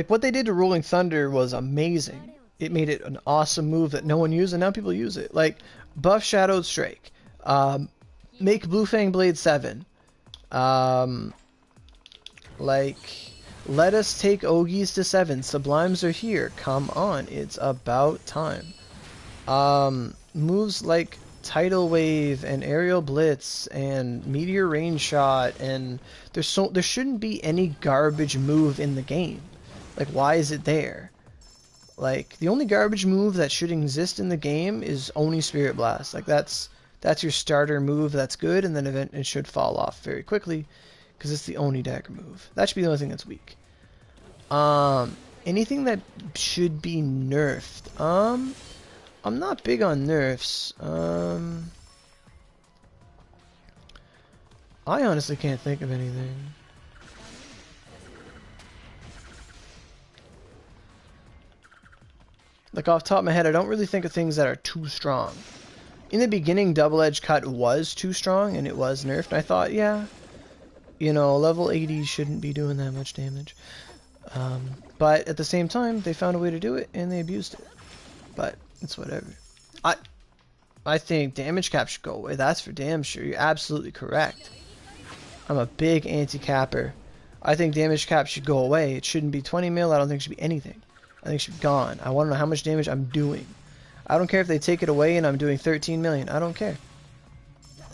what they did to Rolling Thunder was amazing. It made it an awesome move that no one used, and now people use it. Like, buff Shadowed Strike. Make Blue Fang Blade 7. Like, let us take Ogies to 7. Sublimes are here. Come on, it's about time. Moves like tidal wave and aerial blitz and meteor rain shot, and there shouldn't be any garbage move in the game. Like, why is it there? Like, the only garbage move that should exist in the game is Oni Spirit Blast. Like, that's your starter move that's good, and then it should fall off very quickly because it's the Oni dagger move. That should be the only thing that's weak. Anything that should be nerfed. I'm not big on nerfs. I honestly can't think of anything. Like, off the top of my head, I don't really think of things that are too strong. In the beginning, Double Edge Cut was too strong, and it was nerfed. And I thought, yeah, you know, level 80 shouldn't be doing that much damage. But at the same time, they found a way to do it, and they abused it. But it's whatever. I think damage cap should go away. That's for damn sure. You're absolutely correct. I'm a big anti-capper. I think damage cap should go away. It shouldn't be 20 mil. I don't think it should be anything. I think it should be gone. I want to know how much damage I'm doing. I don't care if they take it away and I'm doing 13 million. I don't care.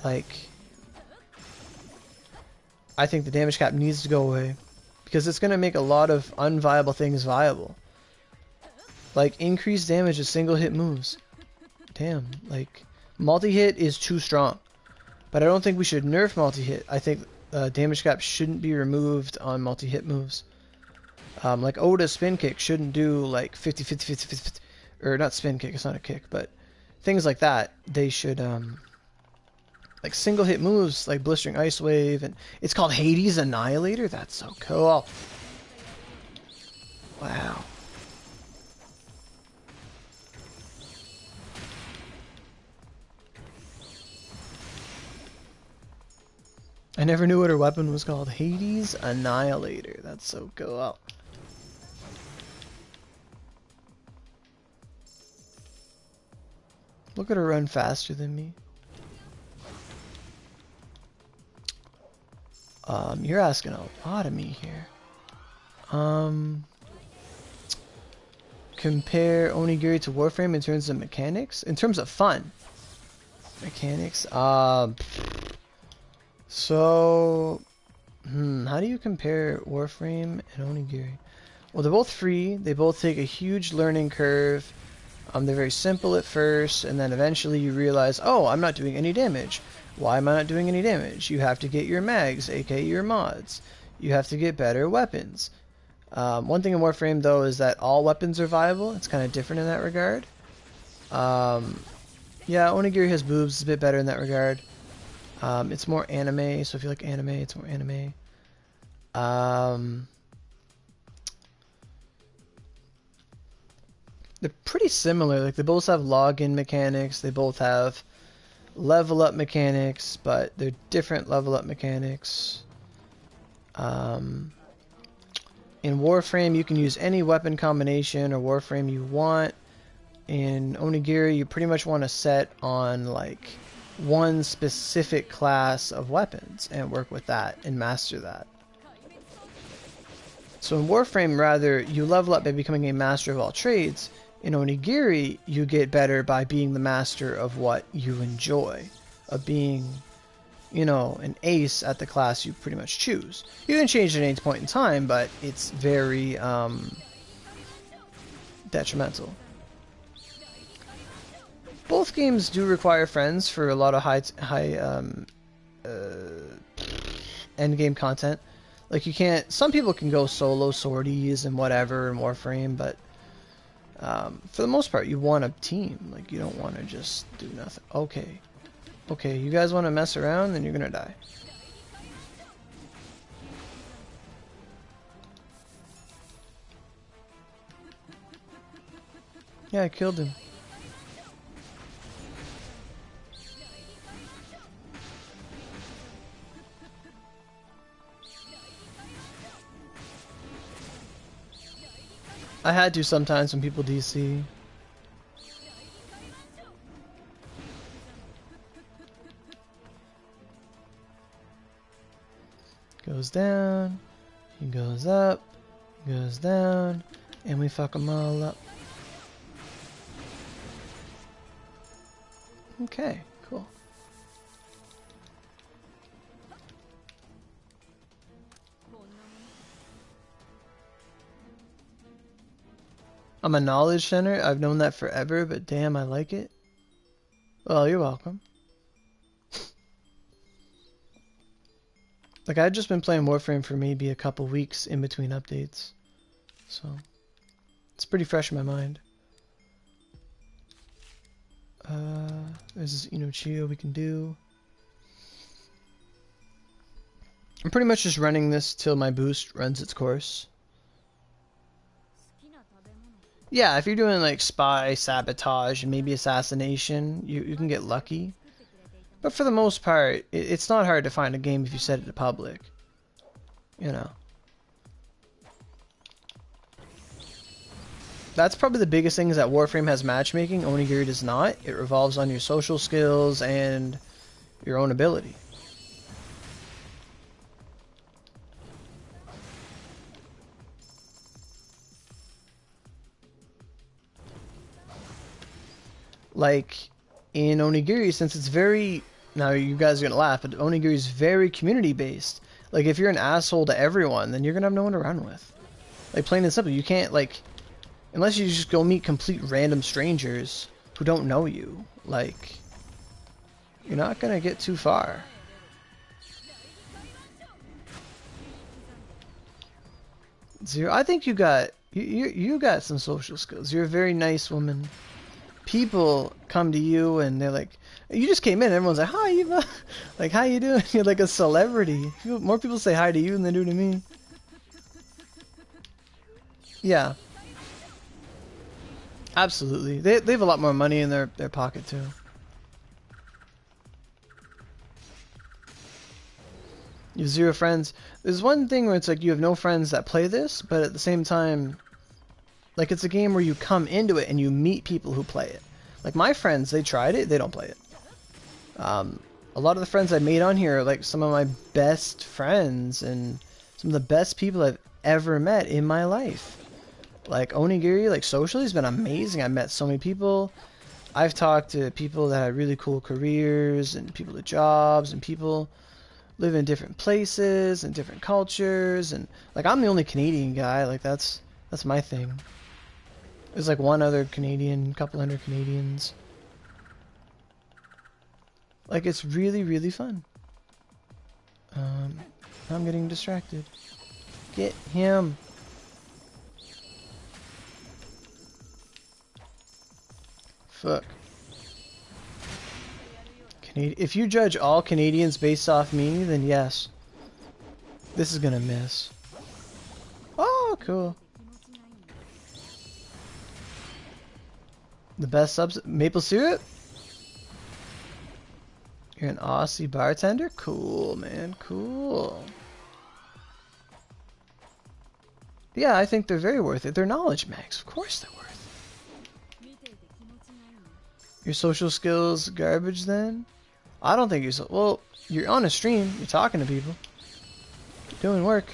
Like, I think the damage cap needs to go away because it's going to make a lot of unviable things viable. Like, increased damage with single hit moves. Damn, like, multi-hit is too strong. But I don't think we should nerf multi-hit. I think damage cap shouldn't be removed on multi-hit moves. Like Oda's spin kick shouldn't do like 50, 50, 50, 50, 50, or not spin kick, it's not a kick, but things like that, they should, like single hit moves like Blistering Ice Wave, and it's called Hades Annihilator? That's so cool. Wow. I never knew what her weapon was called. Hades Annihilator. That's so cool. Look at her run faster than me. You're asking a lot of me here. Compare Onigiri to Warframe in terms of mechanics? In terms of fun. Mechanics? So, how do you compare Warframe and Onigiri? Well, they're both free. They both take a huge learning curve. They're very simple at first, and then eventually you realize, oh, I'm not doing any damage. Why am I not doing any damage? You have to get your mags, aka your mods. You have to get better weapons. One thing in Warframe, though, is that all weapons are viable. It's kind of different in that regard. Yeah, Onigiri has boobs. It's a bit better in that regard. It's more anime, so if you like anime, it's more anime. They're pretty similar. Like, they both have login mechanics. They both have level up mechanics, but they're different level up mechanics. In Warframe, you can use any weapon combination or Warframe you want. In Onigiri, you pretty much want to set on like one specific class of weapons and work with that and master that. So in Warframe, rather, you level up by becoming a master of all trades. In Onigiri, you get better by being the master of what you enjoy, of being, you know, an ace at the class you pretty much choose. You can change it at any point in time, but it's very detrimental. Both games do require friends for a lot of high end game content. Like, you can't. Some people can go solo sorties and whatever in Warframe, but for the most part, you want a team. Like, you don't want to just do nothing. Okay, you guys want to mess around, then you're gonna die. Yeah, I killed him. I had to sometimes when people DC. Goes down, he goes up, he goes down, and we fuck them all up. Okay, I'm a knowledge center. I've known that forever, but damn, I like it. Well, you're welcome. Like, I've just been playing Warframe for maybe a couple weeks in between updates. So, it's pretty fresh in my mind. There's this Inuchiyo we can do. I'm pretty much just running this till my boost runs its course. Yeah, if you're doing like spy, sabotage, and maybe assassination, you can get lucky. But for the most part, it's not hard to find a game if you set it to public. You know. That's probably the biggest thing, is that Warframe has matchmaking, Onigiri does not. It revolves on your social skills and your own ability. Like, in Onigiri, since it's very... Now, you guys are going to laugh, but Onigiri is very community-based. Like, if you're an asshole to everyone, then you're going to have no one to run with. Like, plain and simple, you can't, like... Unless you just go meet complete random strangers who don't know you. Like, you're not going to get too far. Zero, I think you got... You got some social skills. You're a very nice woman. People come to you and they're like, you just came in and everyone's like, hi Eva, like, how you doing? You're like a celebrity. More people say hi to you than they do to me. Yeah, absolutely. They have a lot more money in their pocket too. You have zero friends. There's one thing where it's like you have no friends that play this, but at the same time, like, it's a game where you come into it and you meet people who play it. Like, my friends, they tried it, they don't play it. A lot of the friends I made on here are like some of my best friends and some of the best people I've ever met in my life. Like, Onigiri, like, socially has been amazing. I met so many people. I've talked to people that had really cool careers and people with jobs and people live in different places and different cultures. And, like, I'm the only Canadian guy. Like, that's my thing. There's like one other Canadian, couple hundred Canadians. Like, it's really, really fun. I'm getting distracted. Get him. Fuck. If you judge all Canadians based off me, then yes. This is gonna miss. Oh, cool. The best subs... Maple syrup? You're an Aussie bartender? Cool, man. Cool. Yeah, I think they're very worth it. They're knowledge mags. Of course they're worth it. Your social skills garbage then? I don't think you're so... Well, you're on a stream. You're talking to people. You're doing work.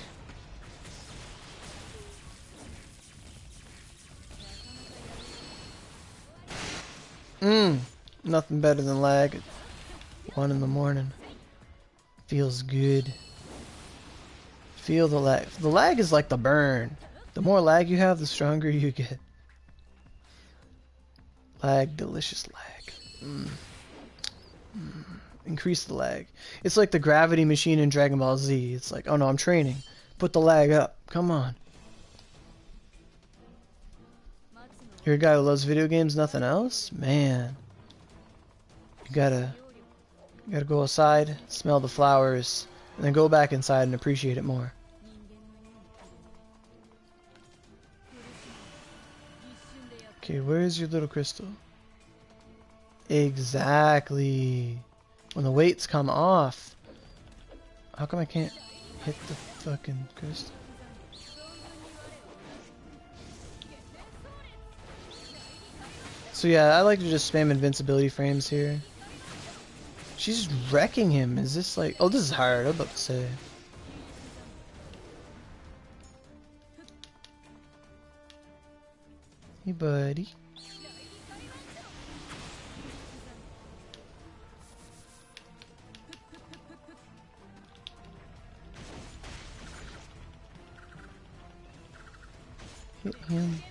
Nothing better than lag at 1 in the morning. Feels good. Feel the lag. The lag is like the burn. The more lag you have, the stronger you get. Lag, delicious lag. Increase the lag. It's like the gravity machine in Dragon Ball Z. It's like, oh no, I'm training. Put the lag up. Come on. You're a guy who loves video games, nothing else? Man. You gotta go outside, smell the flowers, and then go back inside and appreciate it more. Okay, where's your little crystal? Exactly. When the weights come off. How come I can't hit the fucking crystal? So yeah, I like to just spam invincibility frames here. She's wrecking him. Is this like... Oh, this is hard. I was about to say. Hey, buddy. Hit him.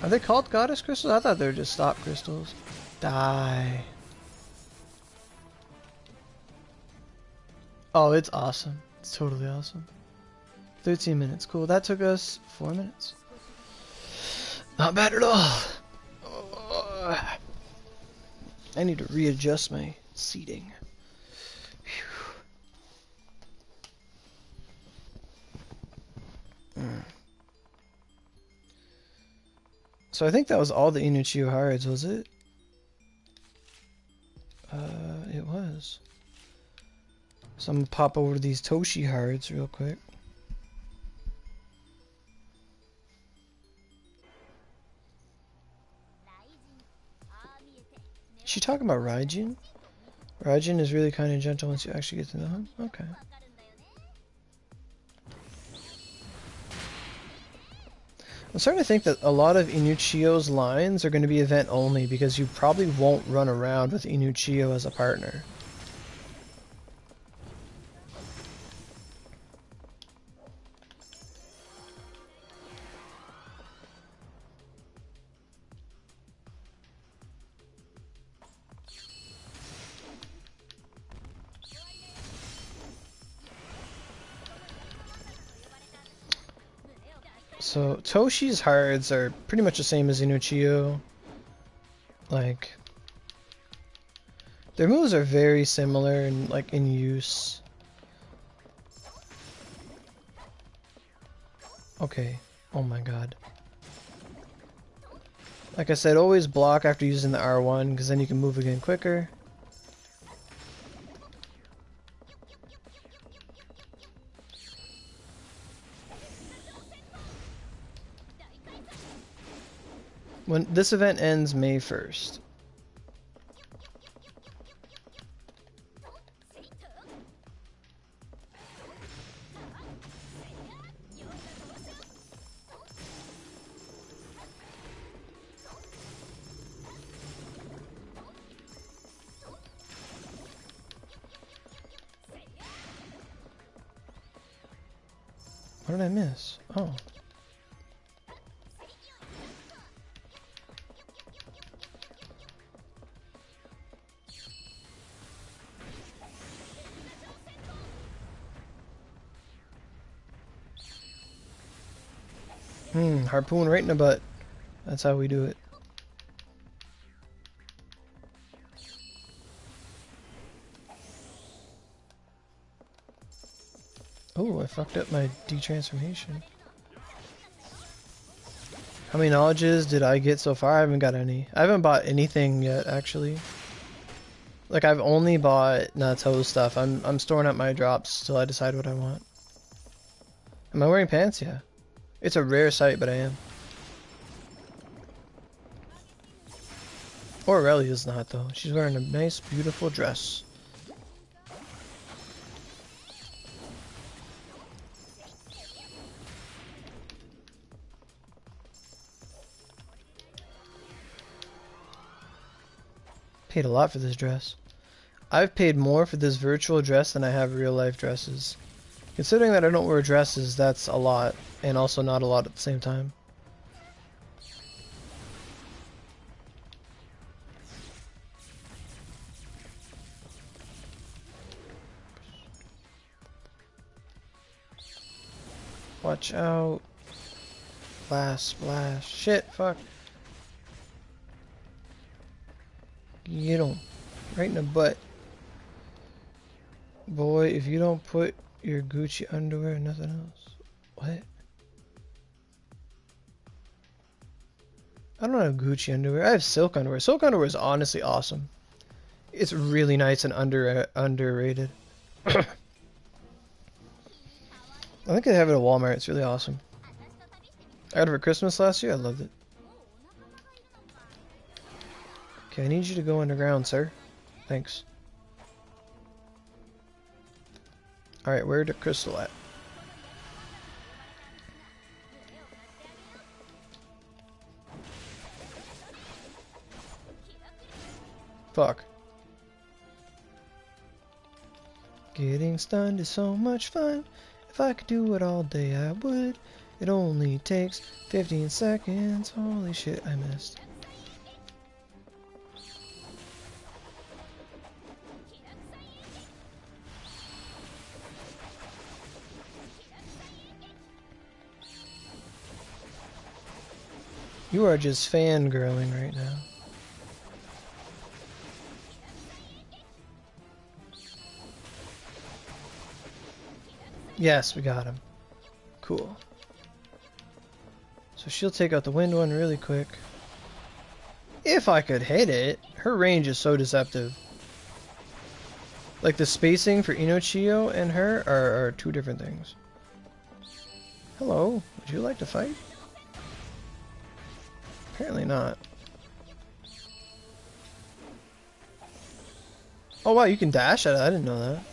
Are they called goddess crystals? I thought they were just stop crystals. Die. Oh, it's awesome. It's totally awesome. 13 minutes. Cool. That took us 4 minutes. Not bad at all. Oh, I need to readjust my seating. So I think that was all the Inuchiyo Hards, was it? It was. So I'm gonna pop over to these Toshiie Hards real quick. Is she talking about Raijin? Raijin is really kind and gentle once you actually get to know him? Okay. I'm starting to think that a lot of Inuchiyo's lines are going to be event only because you probably won't run around with Inuchiyo as a partner. So Toshie's hards are pretty much the same as Inuchiyo. Like, their moves are very similar and like in use. Okay. Oh my god. Like I said, always block after using the R1 because then you can move again quicker. When this event ends May 1st. What did I miss? Oh. Harpoon right in the butt. That's how we do it. Oh, I fucked up my detransformation. How many knowledges did I get so far? I haven't got any. I haven't bought anything yet, actually. Like, I've only bought Nato stuff. I'm storing up my drops till I decide what I want. Am I wearing pants? Yeah. It's a rare sight, but I am. Aurelia's not, though. She's wearing a nice, beautiful dress. Paid a lot for this dress. I've paid more for this virtual dress than I have real life dresses. Considering that I don't wear dresses, that's a lot, and also not a lot at the same time. Watch out. Blast, splash. Shit, fuck. Get him. Right in the butt. Boy, if you don't put your Gucci underwear and nothing else. What? I don't have Gucci underwear. I have silk underwear. Silk underwear is honestly awesome. It's really nice and underrated. I think I have it at Walmart. It's really awesome. I got it for Christmas last year. I loved it. Okay, I need you to go underground, sir. Thanks. Alright, where'd the crystal at? Fuck. Getting stunned is so much fun. If I could do it all day, I would. It only takes 15 seconds. Holy shit, I missed. You are just fangirling right now. Yes, we got him. Cool. So she'll take out the wind one really quick. If I could hit it. Her range is so deceptive. Like the spacing for Inuchiyo and her are two different things. Hello, would you like to fight? Apparently not. Oh wow, you can dash at it. I didn't know that.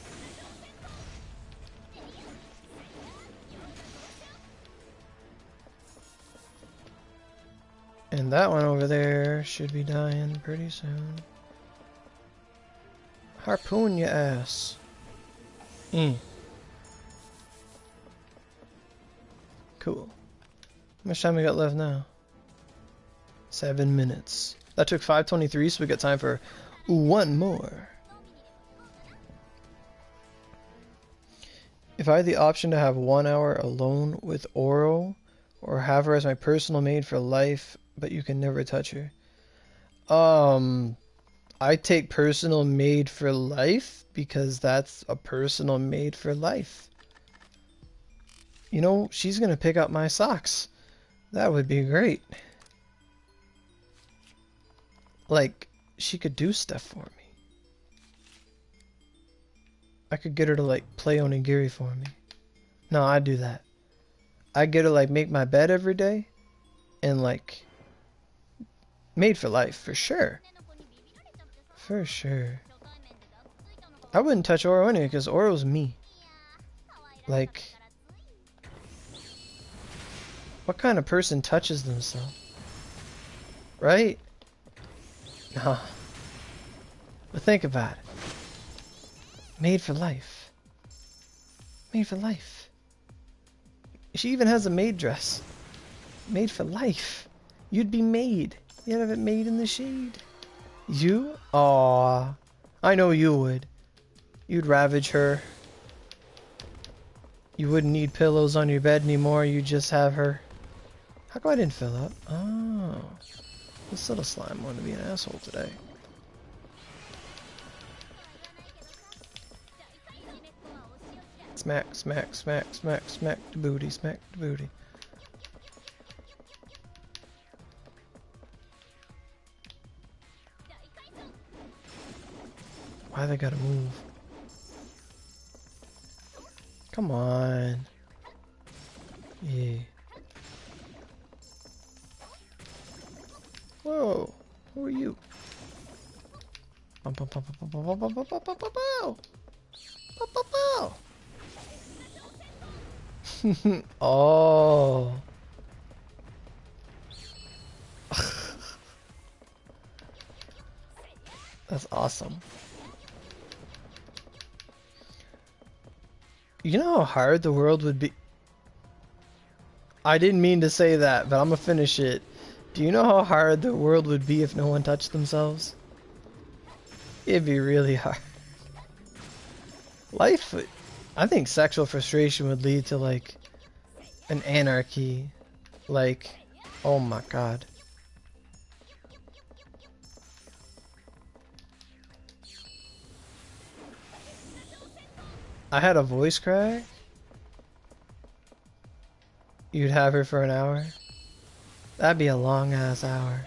And that one over there should be dying pretty soon. Harpoon your ass. Cool. How much time we got left now? 7 minutes. That took 5:23, so we got time for one more. If I had the option to have 1 hour alone with Oro, or have her as my personal maid for life, but you can never touch her. I take personal maid for life because that's a personal maid for life. You know, she's gonna pick up my socks. That would be great. Like, she could do stuff for me. I could get her to, like, play onigiri for me. No, I'd do that. I'd get her, like, make my bed every day. And, like, made for life, for sure. For sure. I wouldn't touch Oro anyway, because Oro's me. Like, what kind of person touches themselves? Right? Nah. But think about it. Made for life. Made for life. She even has a maid dress. Made for life. You'd be made. You'd have it made in the shade. You? Aww. I know you would. You'd ravage her. You wouldn't need pillows on your bed anymore. You'd just have her. How come I didn't fill up? Oh. This little slime wanted to be an asshole today. Smack, smack, smack, smack, smack the booty, smack the booty. Why they gotta move? Come on. Yeah. Whoa. Who are you? Oh. That's awesome. You know how hard the world would be? I didn't mean to say that, but I'm gonna finish it. Do you know how hard the world would be if no one touched themselves? It'd be really hard. Life would... I think sexual frustration would lead to, like, an anarchy. Like, oh my god. I had a voice crack. You'd have her for an hour. That'd be a long ass hour.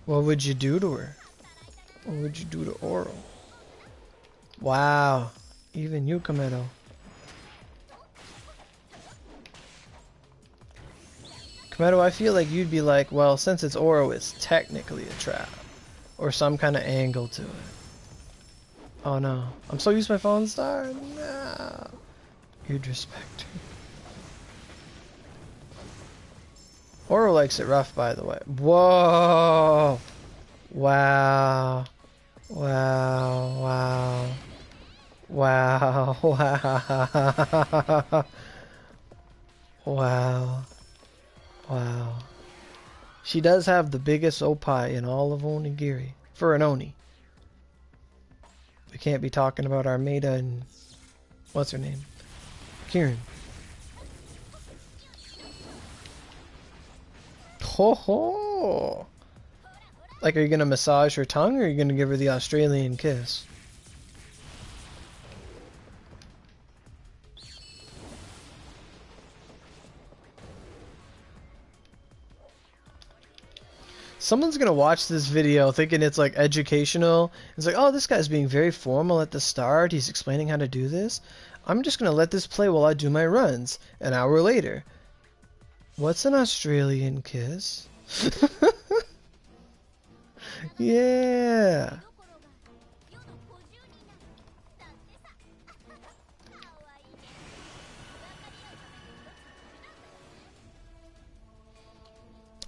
What would you do to her? What would you do to Oro? Wow. Even you, Komedo. Komedo, I feel like you'd be like, well, since it's Oro, it's technically a trap. Or some kind of angle to it. Oh no. I'm so used to my fallen star. No. You'd respect her. Oro likes it rough, by the way. Whoa! Wow. Wow. Wow. Wow. Wow. Wow. Wow. She does have the biggest opai in all of Onigiri. For an Oni. We can't be talking about Armada and... what's her name? Kieran. Ho ho! Like, are you gonna massage her tongue or are you gonna give her the Australian kiss? Someone's gonna watch this video thinking it's like educational. It's like, oh, this guy's being very formal at the start. He's explaining how to do this. I'm just gonna let this play while I do my runs. An hour later. What's an Australian kiss? Yeah.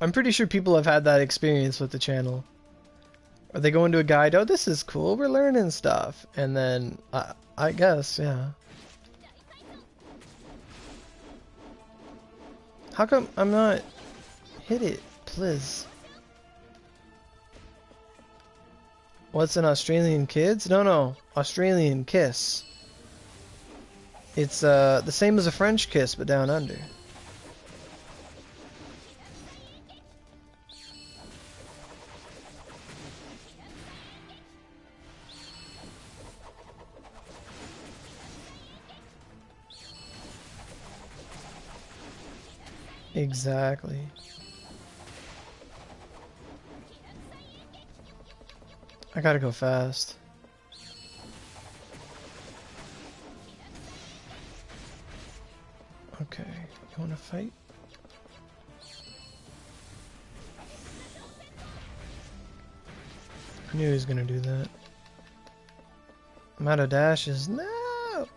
I'm pretty sure people have had that experience with the channel. Or they go into a guide, oh, this is cool, we're learning stuff. And then, I guess, yeah. How come I'm not... hit it, please. What's an Australian kids? No, Australian kiss. It's the same as a French kiss, but down under. Exactly. I gotta go fast. Okay, you wanna fight? I knew he was gonna do that. I'm out of dashes. No!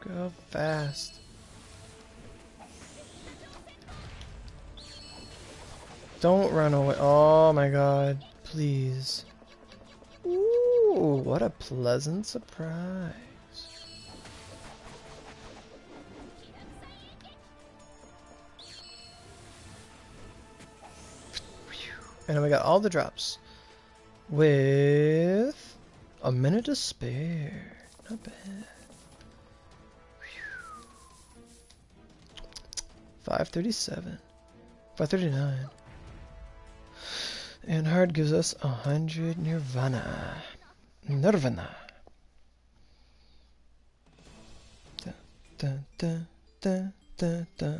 Go fast. Don't run away. Oh my god. Please. Ooh, what a pleasant surprise. And then we got all the drops. With a minute to spare. Not bad. 537. 539. And hard gives us 100 Nirvana. Nirvana. Da, da, da, da, da, da,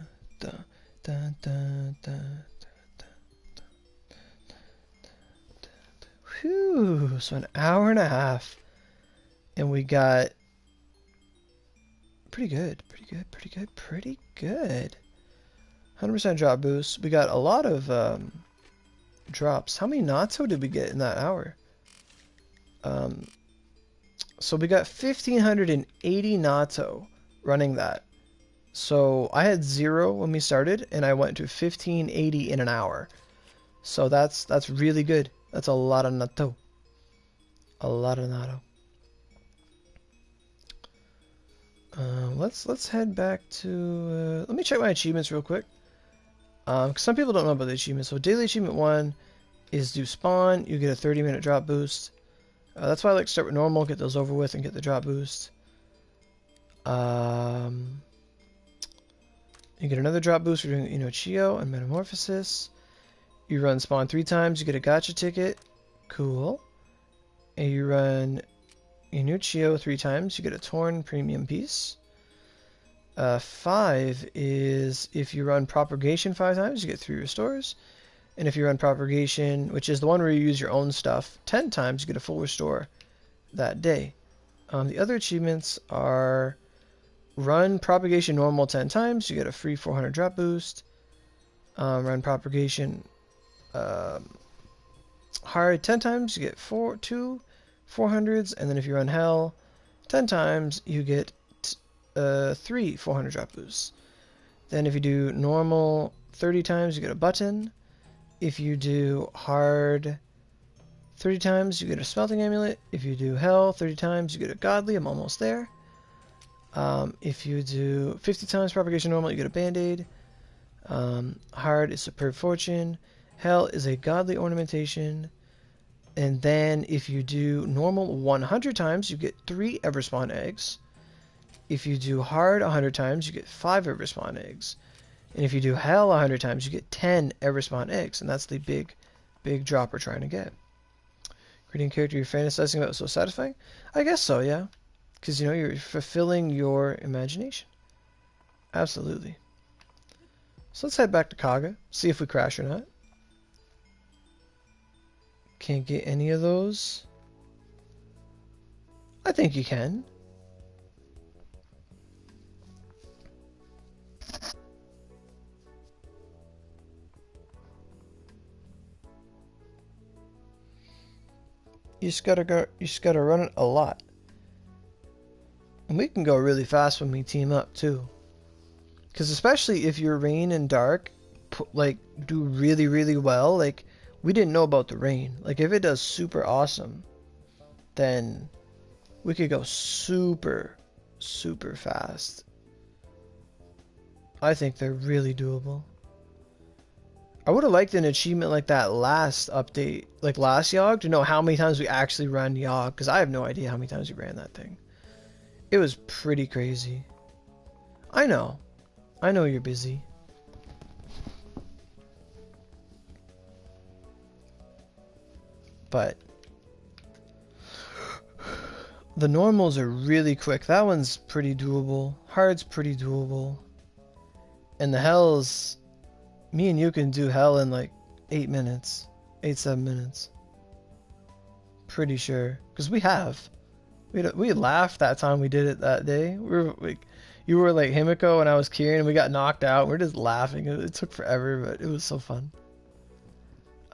da, da, da, da. Whew, so an hour and a half. And we got pretty good. 100% drop boost. We got a lot of drops. How many Natsu did we get in that hour? So we got 1,580 Natsu running that. So I had 0 when we started, and I went to 1,580 in an hour. So that's really good. That's a lot of natto. A lot of natto. Let's head back to... let me check my achievements real quick. Because some people don't know about the achievements. So daily achievement 1 is do spawn. You get a 30-minute drop boost. That's why I like to start with normal, get those over with, and get the drop boost. You get another drop boost for doing Inuchiyo and Metamorphosis. You run spawn 3 times, you get a gacha ticket. Cool. And you run Inuchiyo 3 times, you get a torn premium piece. 5 is if you run propagation 5 times, you get 3 restores. And if you run propagation, which is the one where you use your own stuff, 10 times, you get a full restore that day. The other achievements are run propagation normal 10 times, you get a free 400 drop boost. Run propagation hard 10 times, you get 2 400s, and then if you run hell 10 times, you get 3 400 drop boosts. Then if you do normal 30 times, you get a button. If you do hard 30 times, you get a smelting amulet. If you do hell 30 times, you get a godly. I'm almost there. If you do 50 times propagation normal, you get a band-aid. Hard is superb fortune. Hell is a godly ornamentation. And then if you do normal 100 times, you get 3 Everspawn eggs. If you do hard 100 times, you get 5 Everspawn eggs. And if you do hell 100 times, you get 10 Everspawn eggs. And that's the big drop we're trying to get. Creating a character you're fantasizing about was so satisfying? I guess so, yeah. Because, you know, you're fulfilling your imagination. Absolutely. So let's head back to Kaga, see if we crash or not. Can't get any of those. I think you can. You just gotta run it a lot. And we can go really fast when we team up too. Because especially if your rain and dark like do really well, like we didn't know about the rain. Like if it does super awesome, then we could go super fast. I think they're really doable. I would have liked an achievement like that last update, like last Yogg, to know how many times we actually ran Yogg, because I have no idea how many times we ran that thing. It was pretty crazy. I know you're busy. But the normals are really quick. That one's pretty doable. Hard's pretty doable. And the hells, me and you can do hell in like 8 minutes. 7 minutes. Pretty sure. Because we have. We laughed that time we did it that day. We were like, you were like Himiko and I was Kieran and we got knocked out. We're just laughing. It took forever, but it was so fun.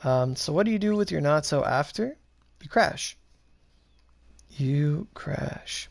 So what do you do with your not so after? You crash. You crash.